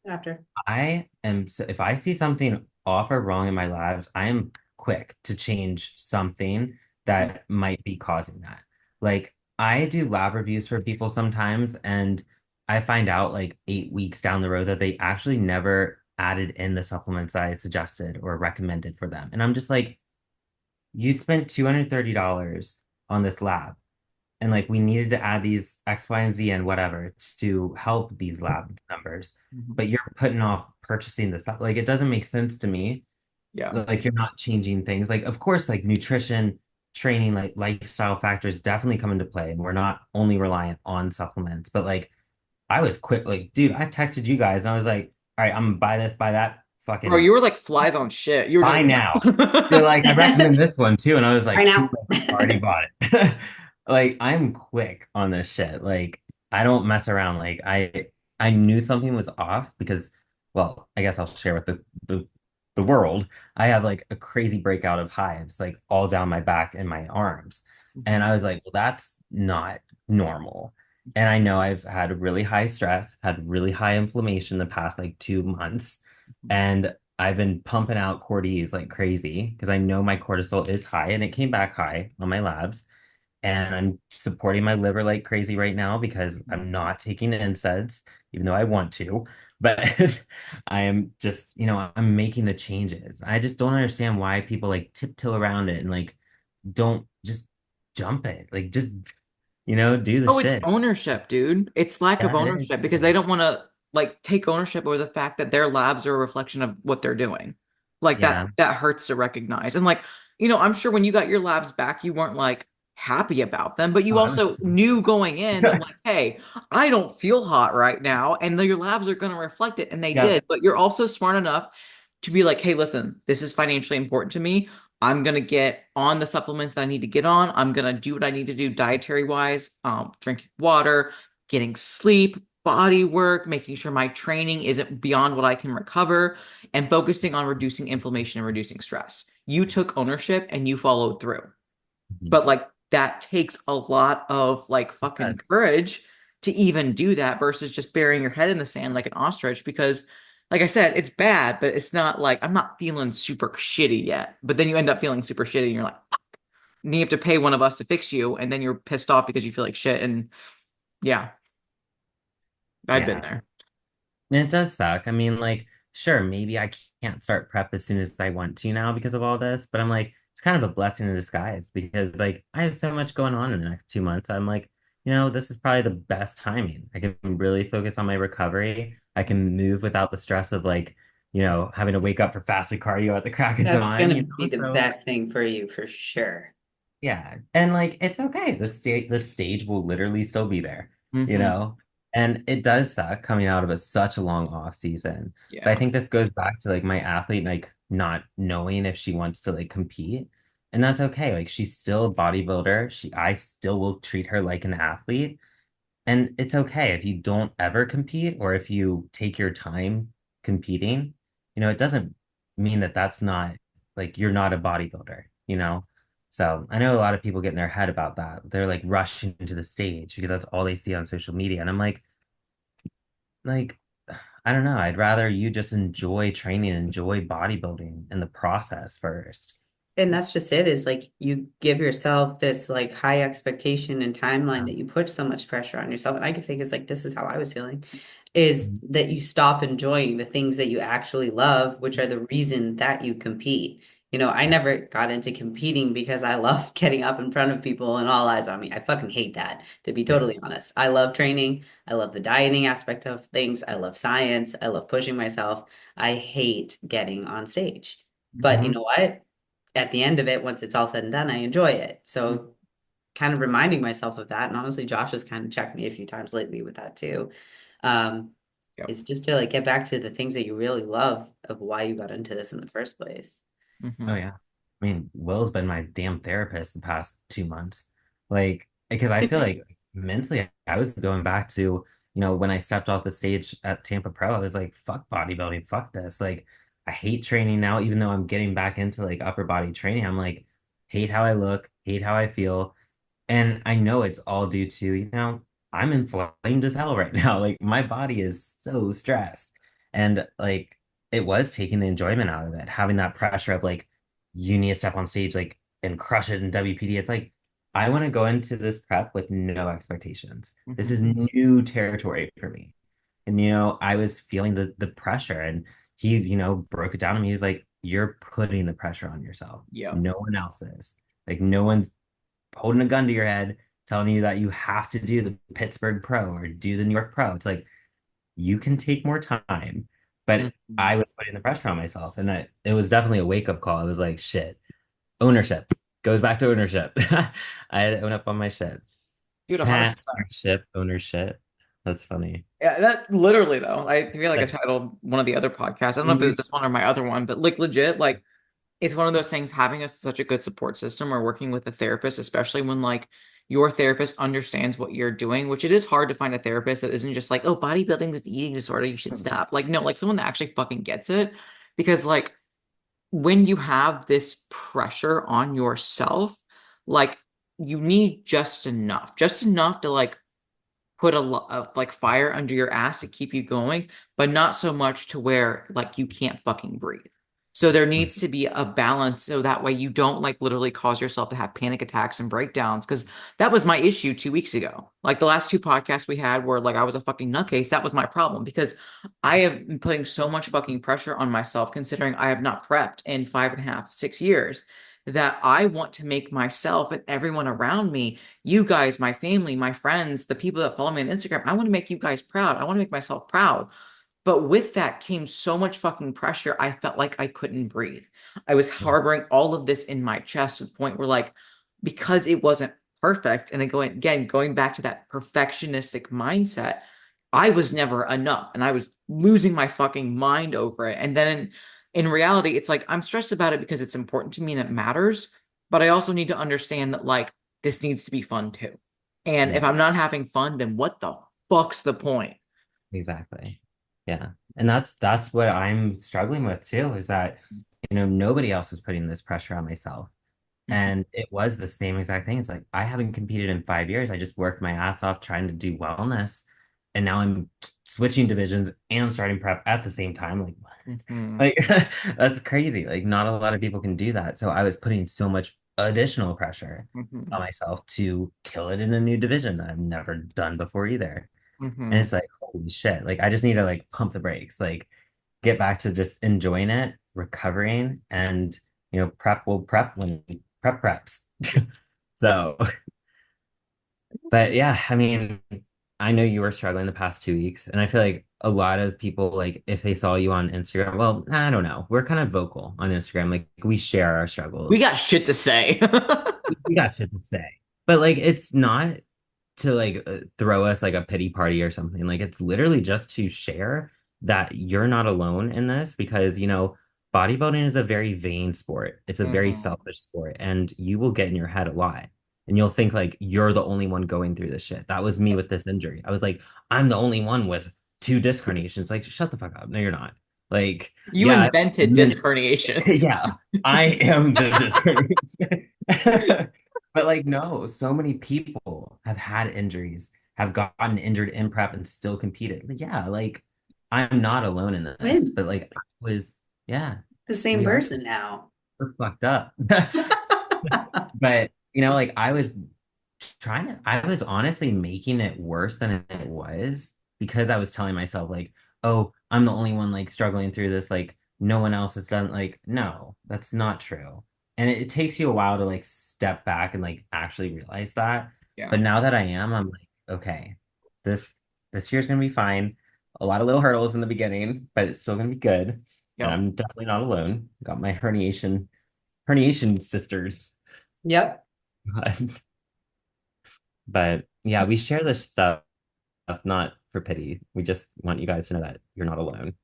After. I am so if I see something off or wrong in my labs, I am quick to change something that might be causing that. Like I do lab reviews for people sometimes, and I find out like 8 weeks down the road that they actually never added in the supplements I suggested or recommended for them. And I'm just like, you spent $230 on this lab and like we needed to add these X, Y, and Z and whatever to help these lab numbers, Mhm. but you're putting off purchasing the stuff. Like it doesn't make sense to me. Yeah. Like you're not changing things. Like of course, like nutrition, training, like lifestyle factors definitely come into play, and we're not only reliant on supplements. But like I was quick, like dude, I texted you guys and I was like, all right, I'm gonna buy this, buy that, Bro, fucking you were like flies on shit. You were just buy now. They're like, I Right recommend this one too. And I was like, too now. late, already bought it. Like, I'm quick on this shit. Like, I don't mess around. Like, I knew something was off because, well, I guess I'll share with the world. I have like a crazy breakout of hives, like all down my back and my arms. And Mhm. I was like, well, that's not normal. And I know I've had really high stress, had really high inflammation the past like 2 months. And I've been pumping out Cordy's like crazy because I know my cortisol is high and it came back high on my labs. And I'm supporting my liver like crazy right now because I'm not taking NSAIDs, even though I want to. But I am just, I'm making the changes. I just don't understand why people like tiptoe around it and like don't just jump it. Like just, do the Oh, it's shit. ownership, dude. It's lack of Yeah, it is. ownership because they don't want to like take ownership over the fact that their labs are a reflection of what they're doing. Like Yeah, that hurts to recognize. And like, I'm sure when you got your labs back, you weren't like happy about them, but you I also was. knew going in that like, hey, I don't feel hot right now, and your labs are going to reflect it, and they Yeah. did. But you're also smart enough to be like, hey, listen, this is financially important to me. I'm gonna get on the supplements that I need to get on. I'm gonna do what I need to do dietary wise, drinking water, getting sleep, body work, making sure my training isn't beyond what I can recover, and focusing on reducing inflammation and reducing stress. You took ownership and you followed through. Mhm. But like that takes a lot of like fucking courage to even do that versus just burying your head in the sand like an ostrich because like I said, it's bad, but it's not like I'm not feeling super shitty yet. But then you end up feeling super shitty and you're like, and you have to pay one of us to fix you, and then you're pissed off because you feel like shit. And yeah, I've been Yeah. there. And it does suck. I mean, like, sure, maybe I can't start prep as soon as I want to now because of all this, but I'm like, it's kind of a blessing in disguise because, like, I have so much going on in the next 2 months. I'm like, this is probably the best timing. I can really focus on my recovery. I can move without the stress of, like, having to wake up for fasted cardio at the crack of That's dawn, gonna be the So, best thing for you for sure. yeah. And like it's okay. The stage will literally still be there, you Hmm. know? And it does suck coming out of such a long off season. But I Yeah. think this goes back to like my athlete like not knowing if she wants to like compete. And that's okay. Like she's still a bodybuilder. I still will treat her like an athlete. And it's okay if you don't ever compete or if you take your time competing, it doesn't mean that that's not like you're not a bodybuilder. So I know a lot of people get in their head about that. They're like rushing to the stage because that's all they see on social media. And I'm like, I don't know. I'd rather you just enjoy training, enjoy bodybuilding in the process first. And that's just it, is like you give yourself this like high expectation and timeline Yeah. that you put so much pressure on yourself. And I could think is like this is how I was feeling, is Mhm. that you stop enjoying the things that you actually love, which are the reason that you compete. I Yeah. never got into competing because I love getting up in front of people and all eyes on me. I fucking hate that, to be Yeah. totally honest. I love training. I love the dieting aspect of things. I love science. I love pushing myself. I hate getting on stage. But you Mhm. know what? At the end of it, once it's all said and done, I enjoy it. So kind of reminding myself of that. And honestly, Josh has kind of checked me a few times lately with that too. Um, Yep. is just to like get back to the things that you really love of why you got into this in the first place. Oh Hmm. yeah. I mean, Will's been my damn therapist the past 2 months. Like, because I feel like mentally I was going back to, when I stepped off the stage at Tampa Pro, I was like, fuck bodybuilding, fuck this. Like, I hate training now, even though I'm getting back into like upper body training. I'm like, hate how I look, hate how I feel. And I know it's all due to, I'm inflamed as hell right now. Like my body is so stressed. And like it was taking the enjoyment out of it, having that pressure of like, you need to step on stage like and crush it in WPD. It's like, I want to go into this prep with no expectations. This is Hmm. new territory for me. And I was feeling the pressure and he, broke it down to me. He's like, you're putting the pressure on yourself. Yep. No one else is. Like no one's holding a gun to your head, telling you that you have to do the Pittsburgh Pro or do the New York Pro. It's like you can take more time, but Hmm. I was putting the pressure on myself, and it was definitely a wake up call. I was like, shit, ownership goes back to ownership. I had to own up on my shit. Dude, 100%. Ownership. That's funny. Yeah, that literally though. I feel like I That's titled one of the other podcasts. I don't know if it was you. this one or my other one, but like legit, like it's one of those things having such a good support system or working with a therapist, especially when like your therapist understands what you're doing, which it is hard to find a therapist that isn't just like, oh, bodybuilding is an eating disorder, you should stop. Like, no, like someone that actually fucking gets it. Because like when you have this pressure on yourself, like you need just enough to like put a lot of like fire under your ass to keep you going, but not so much to where like you can't fucking breathe. So there needs to be a balance so that way you don't like literally cause yourself to have panic attacks and breakdowns. Because that was my issue 2 weeks ago. Like the last two podcasts we had where like I was a fucking nutcase, that was my problem because I have been putting so much fucking pressure on myself considering I have not prepped in 5.5, 6 years that I want to make myself and everyone around me, you guys, my family, my friends, the people that follow me on Instagram, I want to make you guys proud. I want to make myself proud. But with that came so much fucking pressure. I felt like I couldn't breathe. I was harboring all of this in my chest to the point where, like, because it wasn't perfect, and going back to that perfectionistic mindset, I was never enough, and I was losing my fucking mind over it. And then in reality, it's like I'm stressed about it because it's important to me and it matters. But I also need to understand that like this needs to be fun too. And if Yeah, I'm not having fun, then what the fuck's the point? exactly. Yeah. And that's what I'm struggling with too, is that, nobody else is putting this pressure on myself. And it was the same exact thing. It's like I haven't competed in 5 years. I just worked my ass off trying to do wellness. And now I'm switching divisions and starting prep at the same time. Like, what? Mhm. Like that's crazy. Like not a lot of people can do that. So I was putting so much additional pressure on Mhm. myself to kill it in a new division that I've never done before either. And Mhm. it's like, holy shit. Like I just need to like pump the brakes, like get back to just enjoying it, recovering, and prep will prep when prep preps. So, but yeah, I mean, I know you were struggling the past 2 weeks, and I feel like a lot of people, like, if they saw you on Instagram, well, I don't know, we're kind of vocal on Instagram. Like, we share our We struggles. got shit to say. We got shit to say. But, like, it's not to, like, throw us, like, a pity party or something. Like, it's literally just to share that you're not alone in this because, bodybuilding is a very vain sport. It's a very Mhm. selfish sport, and you will get in your head a lot. And you'll think like you're the only one going through this shit. That was me with this injury. I was like, I'm the only one with two disc herniations. Like, shut the fuck up. No, you're not. Like, You yeah, invented disc herniations. yeah, I am the disc herniation. But like, no, so many people have had injuries, have gotten injured in prep and still competed. Like, yeah, like I'm not alone in this. But It's like I was, yeah, the same we are person now. we're fucked up. But like I was honestly making it worse than it was because I was telling myself like, oh, I'm the only one like struggling through this, like no one else has done like, no, that's not true. And it takes you a while to like step back and like actually realize that. Yeah. But now that I am, I'm like, okay, this this year's gonna be fine. A lot of little hurdles in the beginning, but it's still gonna be good. And Yep. I'm definitely not alone. Got my herniation sisters. Yep. But yeah, we share this stuff not for pity. We just want you guys to know that you're not alone.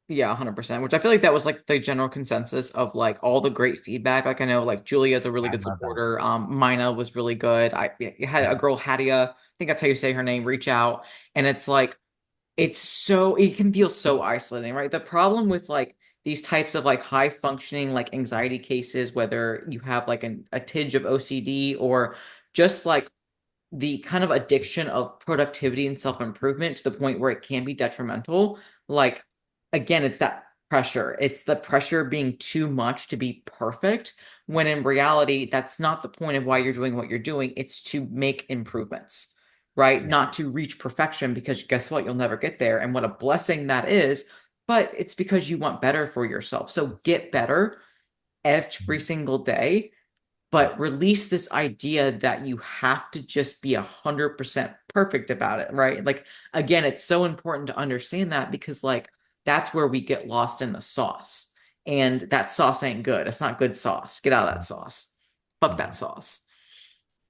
Yeah, 100%. Which I feel like that was like the general consensus of like all the great feedback. Like I know like Julia's a really I good love that. supporter. Mina was really good. I had a Yeah. girl, Hadia, I think that's how you say her name, reach out. And it's like it can feel so isolating, right? The problem with like these types of like high functioning like anxiety cases, whether you have like a tinge of OCD or just like the kind of addiction of productivity and self-improvement to the point where it can be detrimental, like again, it's that pressure. It's the pressure being too much to be perfect, when in reality, that's not the point of why you're doing what you're doing. It's to make improvements, right? Yeah. Not to reach perfection, because guess what? You'll never get there. And what a blessing that is. But it's because you want better for yourself. So get better every single day, Yeah. but release this idea that you have to just be 100% perfect about it, right? Like, again, it's so important to understand that because, like, that's where we get lost in the sauce. And that sauce ain't good. It's not good sauce. Get out of that sauce. Fuck that No, sauce.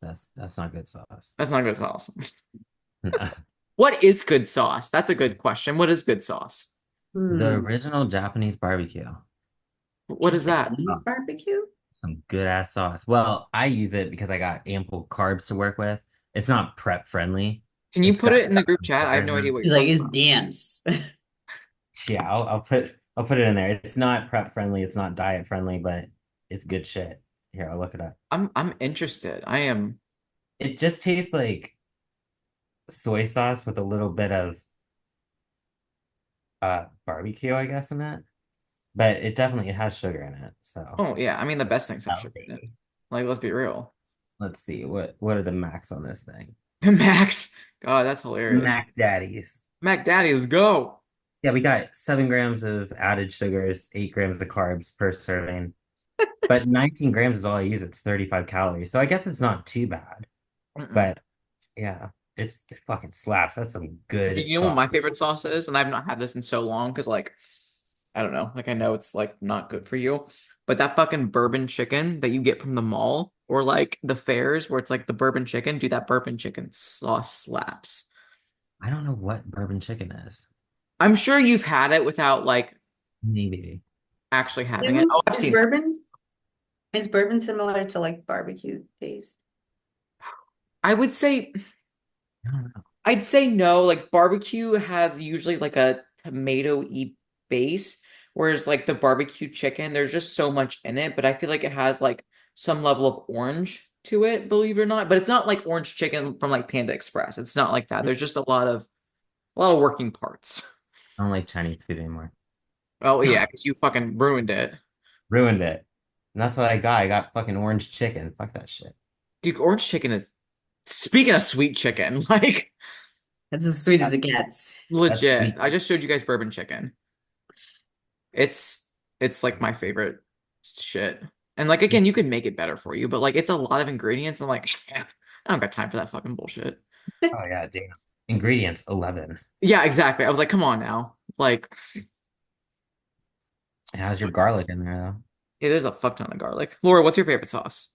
that's not good sauce. That's not good sauce. The What is good sauce? That's a good question. What is good sauce? Hmm. original Japanese barbecue. What is that? Japanese Oh, barbecue? some good ass sauce. Well, I use it because I got ample carbs to work with. It's not prep friendly. Can you It's put got it in the group chat? I sugar have in no idea it. what you're He's like, talking it's about. dance. Yeah, I'll put it in there. It's not prep friendly, it's not diet friendly, but it's good shit. Here, I'll look it up. I'm interested. I am. It just tastes like soy sauce with a little bit of barbecue, I guess, in it. but it definitely has sugar in it. So Oh yeah, I mean the best things have sugar in it. outdated. Like let's be real. Let's see what are the max on this thing? Max, God, that's hilarious. Mac Daddies. Mac Daddy, let's go. Yeah, we got 7 grams of added sugars, 8 grams of carbs per serving. But 19 grams is all I use. It's 35 calories. So I guess it's not too bad. Mm-mm. But yeah, it fucking slaps. That's some good You know what sauce. my favorite sauce is, and I've not had this in so long because like I don't know, like I know it's like not good for you, but that fucking bourbon chicken that you get from the mall or like the fairs where it's like the bourbon chicken, dude, that bourbon chicken sauce slaps. I don't know what bourbon chicken is. I'm sure you've had it without like Maybe. actually having it. Isn't Oh, I've is seen that. bourbon similar to like barbecue taste? I would say I don't know. I'd say no. Like barbecue has usually like a tomato-y base, whereas like the barbecue chicken, there's just so much in it, but I feel like it has like some level of orange to it, believe it or not. But it's not like orange chicken from like Panda Express. It's not like that. There's just a lot of working parts. I don't like Chinese food anymore. Oh yeah, because you fucking ruined it. Ruined it. And that's what I got. I got fucking orange chicken. Fuck that shit. Dude, orange chicken is speaking of sweet chicken, like That's as sweet as That, it gets. that's legit. sweet. I just showed you guys bourbon chicken. It's it's like my favorite shit. And like again, you could make it better for you, but like it's a lot of ingredients. I'm like, I don't got time for that fucking bullshit. Oh yeah, damn. Ingredients 11. Yeah, exactly. I was like, come on now. Like, It has your garlic in there yeah, there's a fuck ton of garlic. Laura, what's your favorite sauce?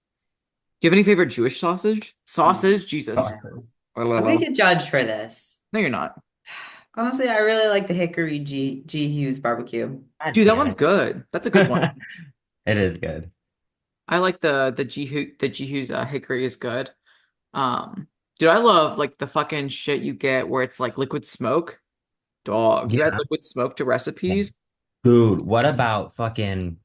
Do you have any favorite Jewish sausage? Sausage? though. Jesus. Awesome. I'm gonna get judged for this. No, you're not. Honestly, I really like the Hickory G Hughes barbecue. God Dude, that damn one's it. good. That's a good one. It is good. I like the Jihu's hickory is good. Um, dude, I love like the fucking shit you get where it's like liquid smoke. Dog, you add Yeah. liquid smoke to Yeah. recipes. Dude, what about fucking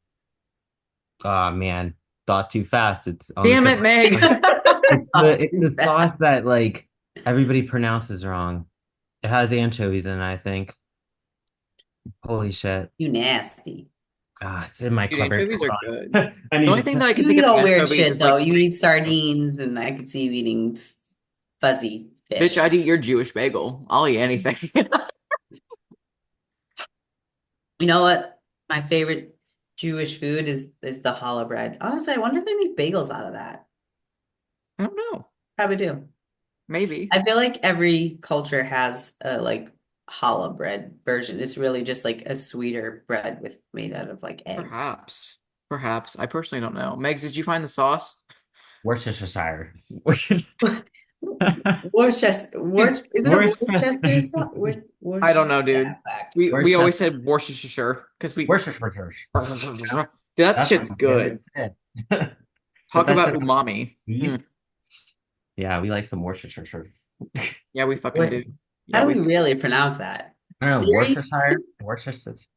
oh man, thought too fast. It's on the Damn tip. it, Meg. It's Not the it's too the bad. sauce that like everybody pronounces wrong. It has anchovies in it, I think. Holy shit. You nasty. Ah, it's in my Dude, cupboard. anchovies are Hold good. on. I The need only to thing check. that I can You think eat of all weird anchovies shit is though. like, You eat sardines, and I could see you eating fuzzy bitch, fish. I'd eat your Jewish bagel. I'll eat anything. You know what? My favorite Jewish food is the challah bread. Honestly, I wonder if they make bagels out of that. I don't know. Probably do. Maybe. I feel like every culture has a like challah bread version. It's really just like a sweeter bread with made out of like eggs. Perhaps. Perhaps. I personally don't know. Megs, did you find the sauce? Worcestershire. Worcester, isn't it Worcester Worcestershire. sauce? I don't know, Yeah, dude. fact. We always Worcestershire. said Worcestershire because we Worcestershire. dude, that That's shit's some good good. shit. Put Talk that about shit on umami. beef. Mm. Yeah, we like some Worcestershire. Yeah, we fucking What? do. How Yeah, do we we really pronounce that? I don't know, Siri? Worcestershire. Worcestershire.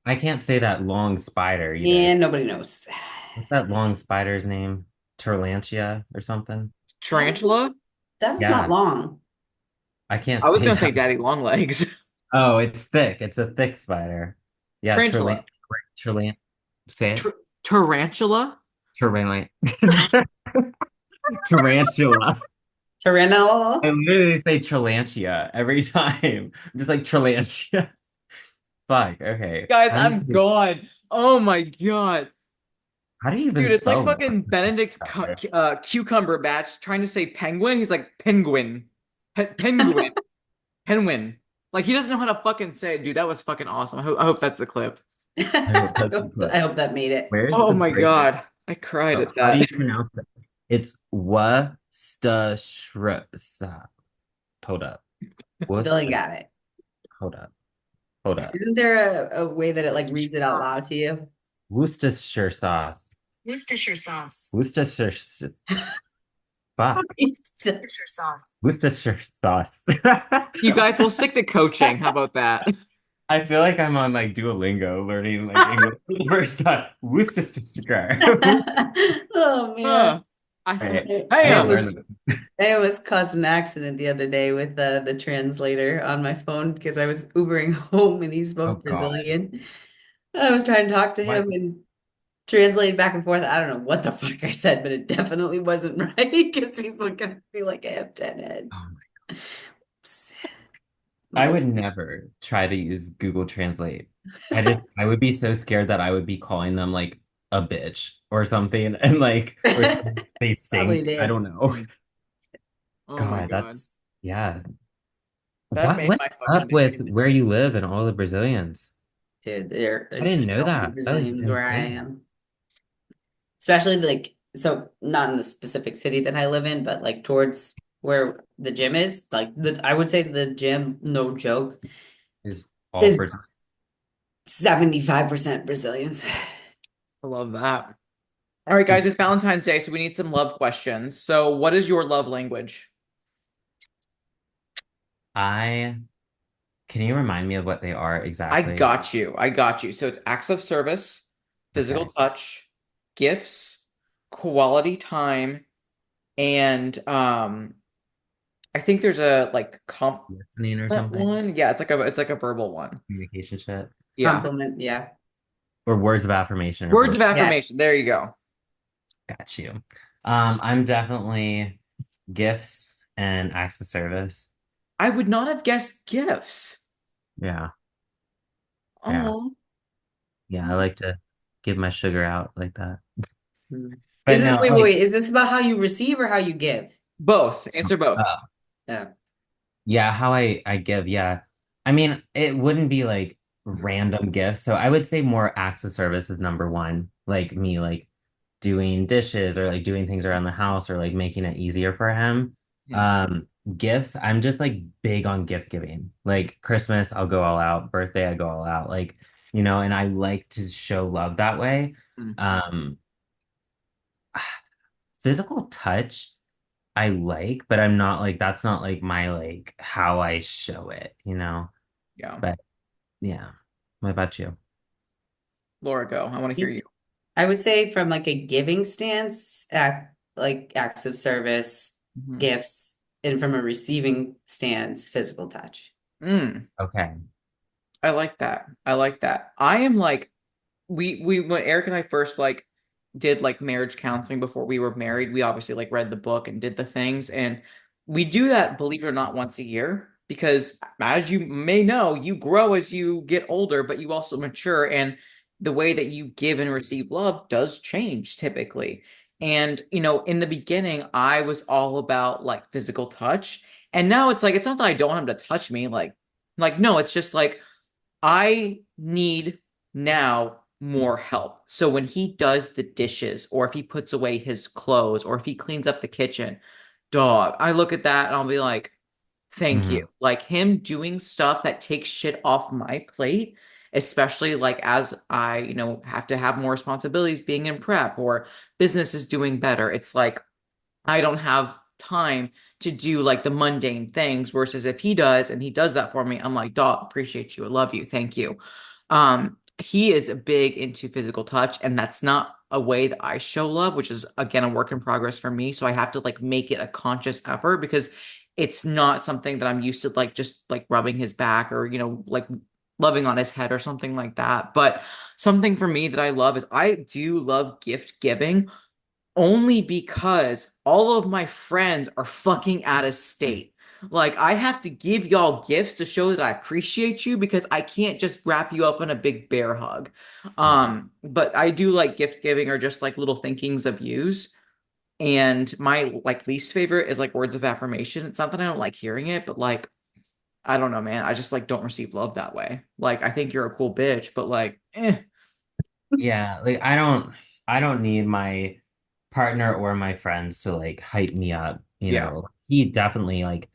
I can't say that long spider either. And nobody knows. What's that long spider's name? Tarlantia or something? tarantula? That is not Yeah, long. I can't I was say gonna say that. daddy long legs. Oh, it's thick. It's a thick spider. Yeah, Tarantula. Tarlant. Say it. Tar tarantula? Tarlant. Tarantula. I Tyrannosaurus? literally say Trilantia every time. I'm just like Trilantia. Fuck. Okay. Guys, I'm gone. Oh my God. How do you even Dude, it's like spell fucking Benedict Worcestershire? Cucumber Batch trying to say penguin. He's like penguin. Penguin. Penguin. Like he doesn't know how to fucking say it. Dude, that was fucking awesome. I hope that's the clip. I hope I that's the hope I clip. hope that made it. Where's Oh the my break? God. I cried Oh, at how do that. you pronounce it? It's Worcestershire. Hold up. Billy Worcester. got it. Hold up. Hold up. Isn't there a way that it like reads it out loud to you? Worcestershire sauce. Worcestershire sauce. Worcestershire. Fuck. Worcestershire sauce. Worcestershire sauce. You guys will stick to coaching. How about that? I feel like I'm on like Duolingo learning like English for the first time. Worcestershire. Oh man. Huh. I Right. I I didn't bam. almost learn I almost caused an accident the other day with the translator on my phone because I was Ubering home and he Oh spoke God. Brazilian. I was trying to talk to What? him and translate back and forth. I don't know what the fuck I said, but it definitely wasn't right because he's looking at me like I have 10 heads. Oh my- Oops. I My would never try to use Google Translate. I would be so scared that I would be calling them like a bitch or something and like or they probably stink. I did. don't know. Oh my God, God. that's yeah. That made What's my fucking up day. with where you live and all the Brazilians? Dude, there I are didn't know so many that. That is Brazilians where I insane. am. Especially like so not in the specific city that I live in, but like towards where the gym is, like the I would say the gym, no joke, It's all is for 75% Brazilians. I love that. All right, guys, it's Valentine's Day, so we need some love questions. So, what is your love language? I can you remind me of what they are I exactly? got you. I got you. So it's acts of service, physical Okay. touch, gifts, quality time, and I think there's a like compliment Listening or something? one. Yeah, it's like a verbal one. Communication shit. Yeah. Compliment, yeah. Or words of affirmation or Words of both. Yeah. affirmation. There you go. Got you. I'm definitely gifts and acts of service. I would not have guessed gifts. Yeah. Yeah. Oh. Yeah. I like to give my sugar out like that. Mm. But no, like, Is this about how you receive or how you give? Both. Answer both. uh, Yeah. yeah, how I give, yeah. I mean, it wouldn't be like random gifts. So I would say more acts of service is number one. Like me, like doing dishes or like doing things around the house or like making it easier for him. Yeah. Um, Gifts, I'm just like big on gift giving. Like Christmas, I'll go all out. Birthday, I go all out. Like, and I like to show love that way. Mm. Um, Physical touch. I like, but I'm not like that's not like my like how I show it. Yeah. But yeah. What about you? Laura, go. I want to hear you. I would say from like a giving stance, like acts of service, Mhm. gifts, and from a receiving stance, physical touch. Mm. Okay. I like that. I like that. I am like we when Eric and I first like did like marriage counseling before we were married, we obviously like read the book and did the things and we do that, believe it or not, once a year because as you may know, you grow as you get older, but you also mature and the way that you give and receive love does change typically. And in the beginning, I was all about like physical touch, and now it's like it's not that I don't want him to touch me, like no, it's just like I need now more help. So when he does the dishes, or if he puts away his clothes, or if he cleans up the kitchen, dog, I look at that and I'll be like, thank you. Hmm. Like him doing stuff that takes shit off my plate, especially like as I, have to have more responsibilities being in prep or business is doing better. It's like I don't have time to do like the mundane things versus if he does and he does that for me, I'm like, dog, appreciate you. I love you. Thank you. He is big into physical touch, and that's not a way that I show love, which is again a work in progress for me. So I have to like make it a conscious effort because it's not something that I'm used to like just like rubbing his back or like loving on his head or something like that. But something for me that I love is I do love gift giving only because all of my friends are fucking out of state. Like, I have to give y'all gifts to show that I appreciate you because I can't just wrap you up in a big bear hug. But I do like gift giving or just like little thinkings of yous. And my like least favorite is like words of affirmation. It's not that I don't like hearing it, but like, I don't know, man. I just like don't receive love that way. Like, I think you're a cool bitch, but like, eh. Yeah, like I don't need my partner or my friends to like hype me up, Yeah. He definitely like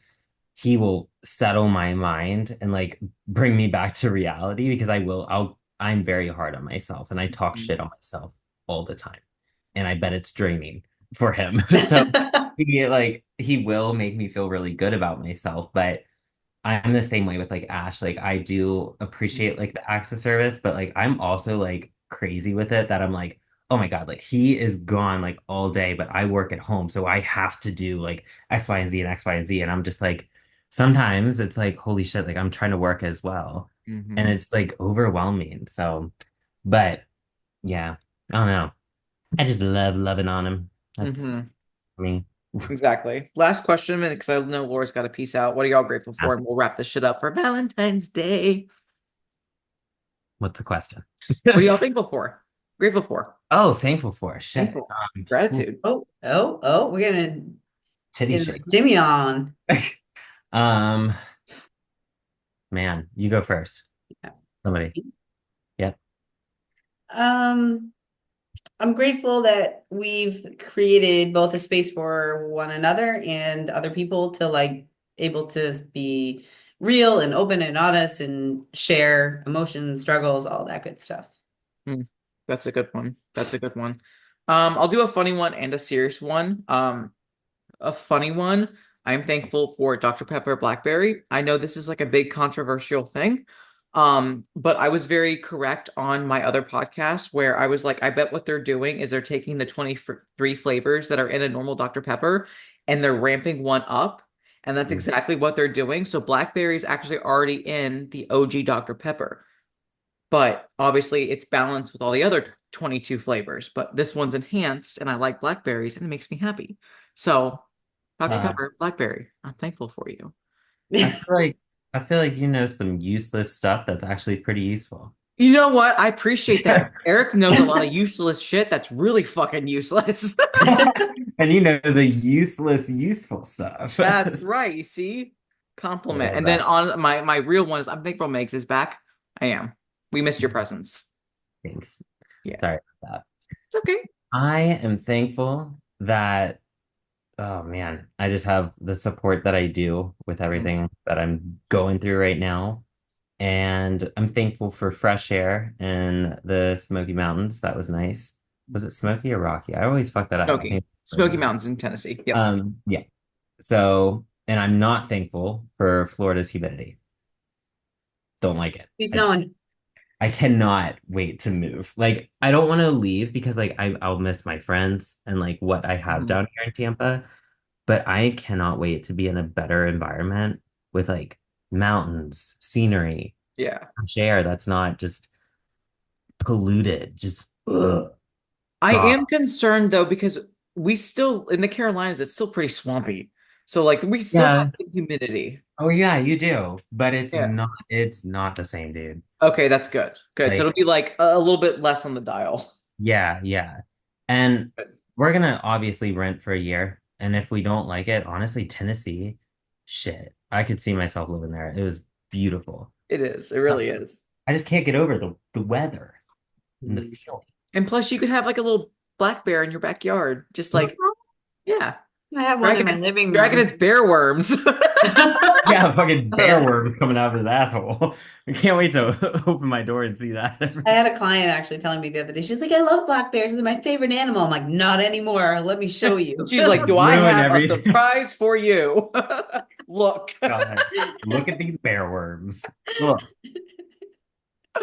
he will settle my mind and like bring me back to reality because I'm very hard on myself and I talk shit on myself all the time. And I bet it's draining for him. So he will make me feel really good about myself, but I'm the same way with like Ash. Like I do appreciate like the acts of service, but like I'm also like crazy with it that I'm like, oh my God, like he is gone like all day, but I work at home, so I have to do like X, Y, and Z and X, Y, and Z. And I'm just like, sometimes it's like, holy shit, like I'm trying to work as well. And Hmm. it's like overwhelming. So, but yeah, I don't know. I just love loving on him. That's Hmm. me. Exactly. Last question, because I know Laura's got to peace out. What are y'all grateful Yeah. for? And we'll wrap this shit up for Valentine's Day. What's the question? What are y'all thankful for? Grateful for? Oh, thankful for shit. Thankful. Ooh, Gratitude. Oh, we're gonna titty get shake. Jimmy on. Um, man, you go first. Somebody. Yep. Um, I'm grateful that we've created both a space for one another and other people to like able to be real and open and honest and share emotions, struggles, all that good stuff. Hmm. That's a good one. That's a good one. I'll do a funny one and a serious one. A funny one. I'm thankful for Dr. Pepper Blackberry. I know this is like a big controversial thing. But I was very correct on my other podcast where I was like, I bet what they're doing is they're taking the 23 flavors that are in a normal Dr. Pepper and they're ramping one up. And that's exactly what they're doing. So blackberry is actually already in the OG Dr. Pepper. But obviously it's balanced with all the other 22 flavors. But this one's enhanced and I like blackberries and it makes me happy. So Dr. Uh, Pepper, blackberry, I'm thankful for you. I feel like I feel like you know some useless stuff that's actually pretty useful. You know what? I appreciate that. Eric knows a lot of useless shit that's really fucking useless. And you know the useless, useful stuff. That's right. You see? I Compliment. love And then that. on my real one is I'm thankful Megs is back. I am. We missed your presence. Thanks. Yeah. Sorry about that. It's okay. I am thankful that, oh man, I just have the support that I do with Mm. everything that I'm going through right now. And I'm thankful for fresh air in the Smoky Mountains. That was nice. Was it Smoky or Rocky? I always fuck that up. I Smoky. think it's Smoky Smoky Mountains. Mountains in Tennessee. Yep. Yeah. So, and I'm not thankful for Florida's humidity. Don't like it. He's knowing. I cannot wait to move. Like, I don't want to leave because like I'll miss my friends and like what I have Mhm. down here in Tampa, but I cannot wait to be in a better environment with like mountains, scenery, Yeah. fresh air that's not just polluted. Just ugh, I God. am concerned though, because we still in the Carolinas, it's still pretty swampy. So like we still have Yeah. some humidity. Oh yeah, you do. But Yeah. it's not the same, dude. Okay, that's good. Good. So Like, it'll be like a little bit less on the dial. yeah, yeah. And we're gonna obviously rent for a year. And if we don't like it, honestly, Tennessee, shit. I could see myself living there. It was beautiful. It is. It Uh, really is. I just can't get over the weather and the feeling. And plus, you could have like a little black bear in your backyard. Just Mhm. like, yeah, I have one in dragging my its living dragging its room. bear worms. Yeah, fucking bear I worms coming out of his asshole. I can't wait to open my door and see that. had a client actually telling me the other day, she's like, I love black bears. They're my favorite animal. I'm like, not anymore. Let me show you. She's like, "Do I Ruin have a everything. surprise for you?" Look. God, look at these bear worms. Look,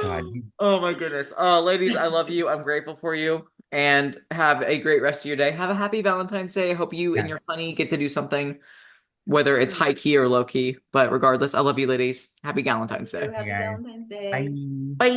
God. Oh my goodness. Ladies, I love you. I'm grateful for you. And have a great rest of your day. Have a happy Valentine's Day. I hope you and your Yes. honey get to do something, whether it's high key or low key. But regardless, I love you, ladies. Happy Valentine's Day. Hey Happy guys. Valentine's Day. Bye. Bye.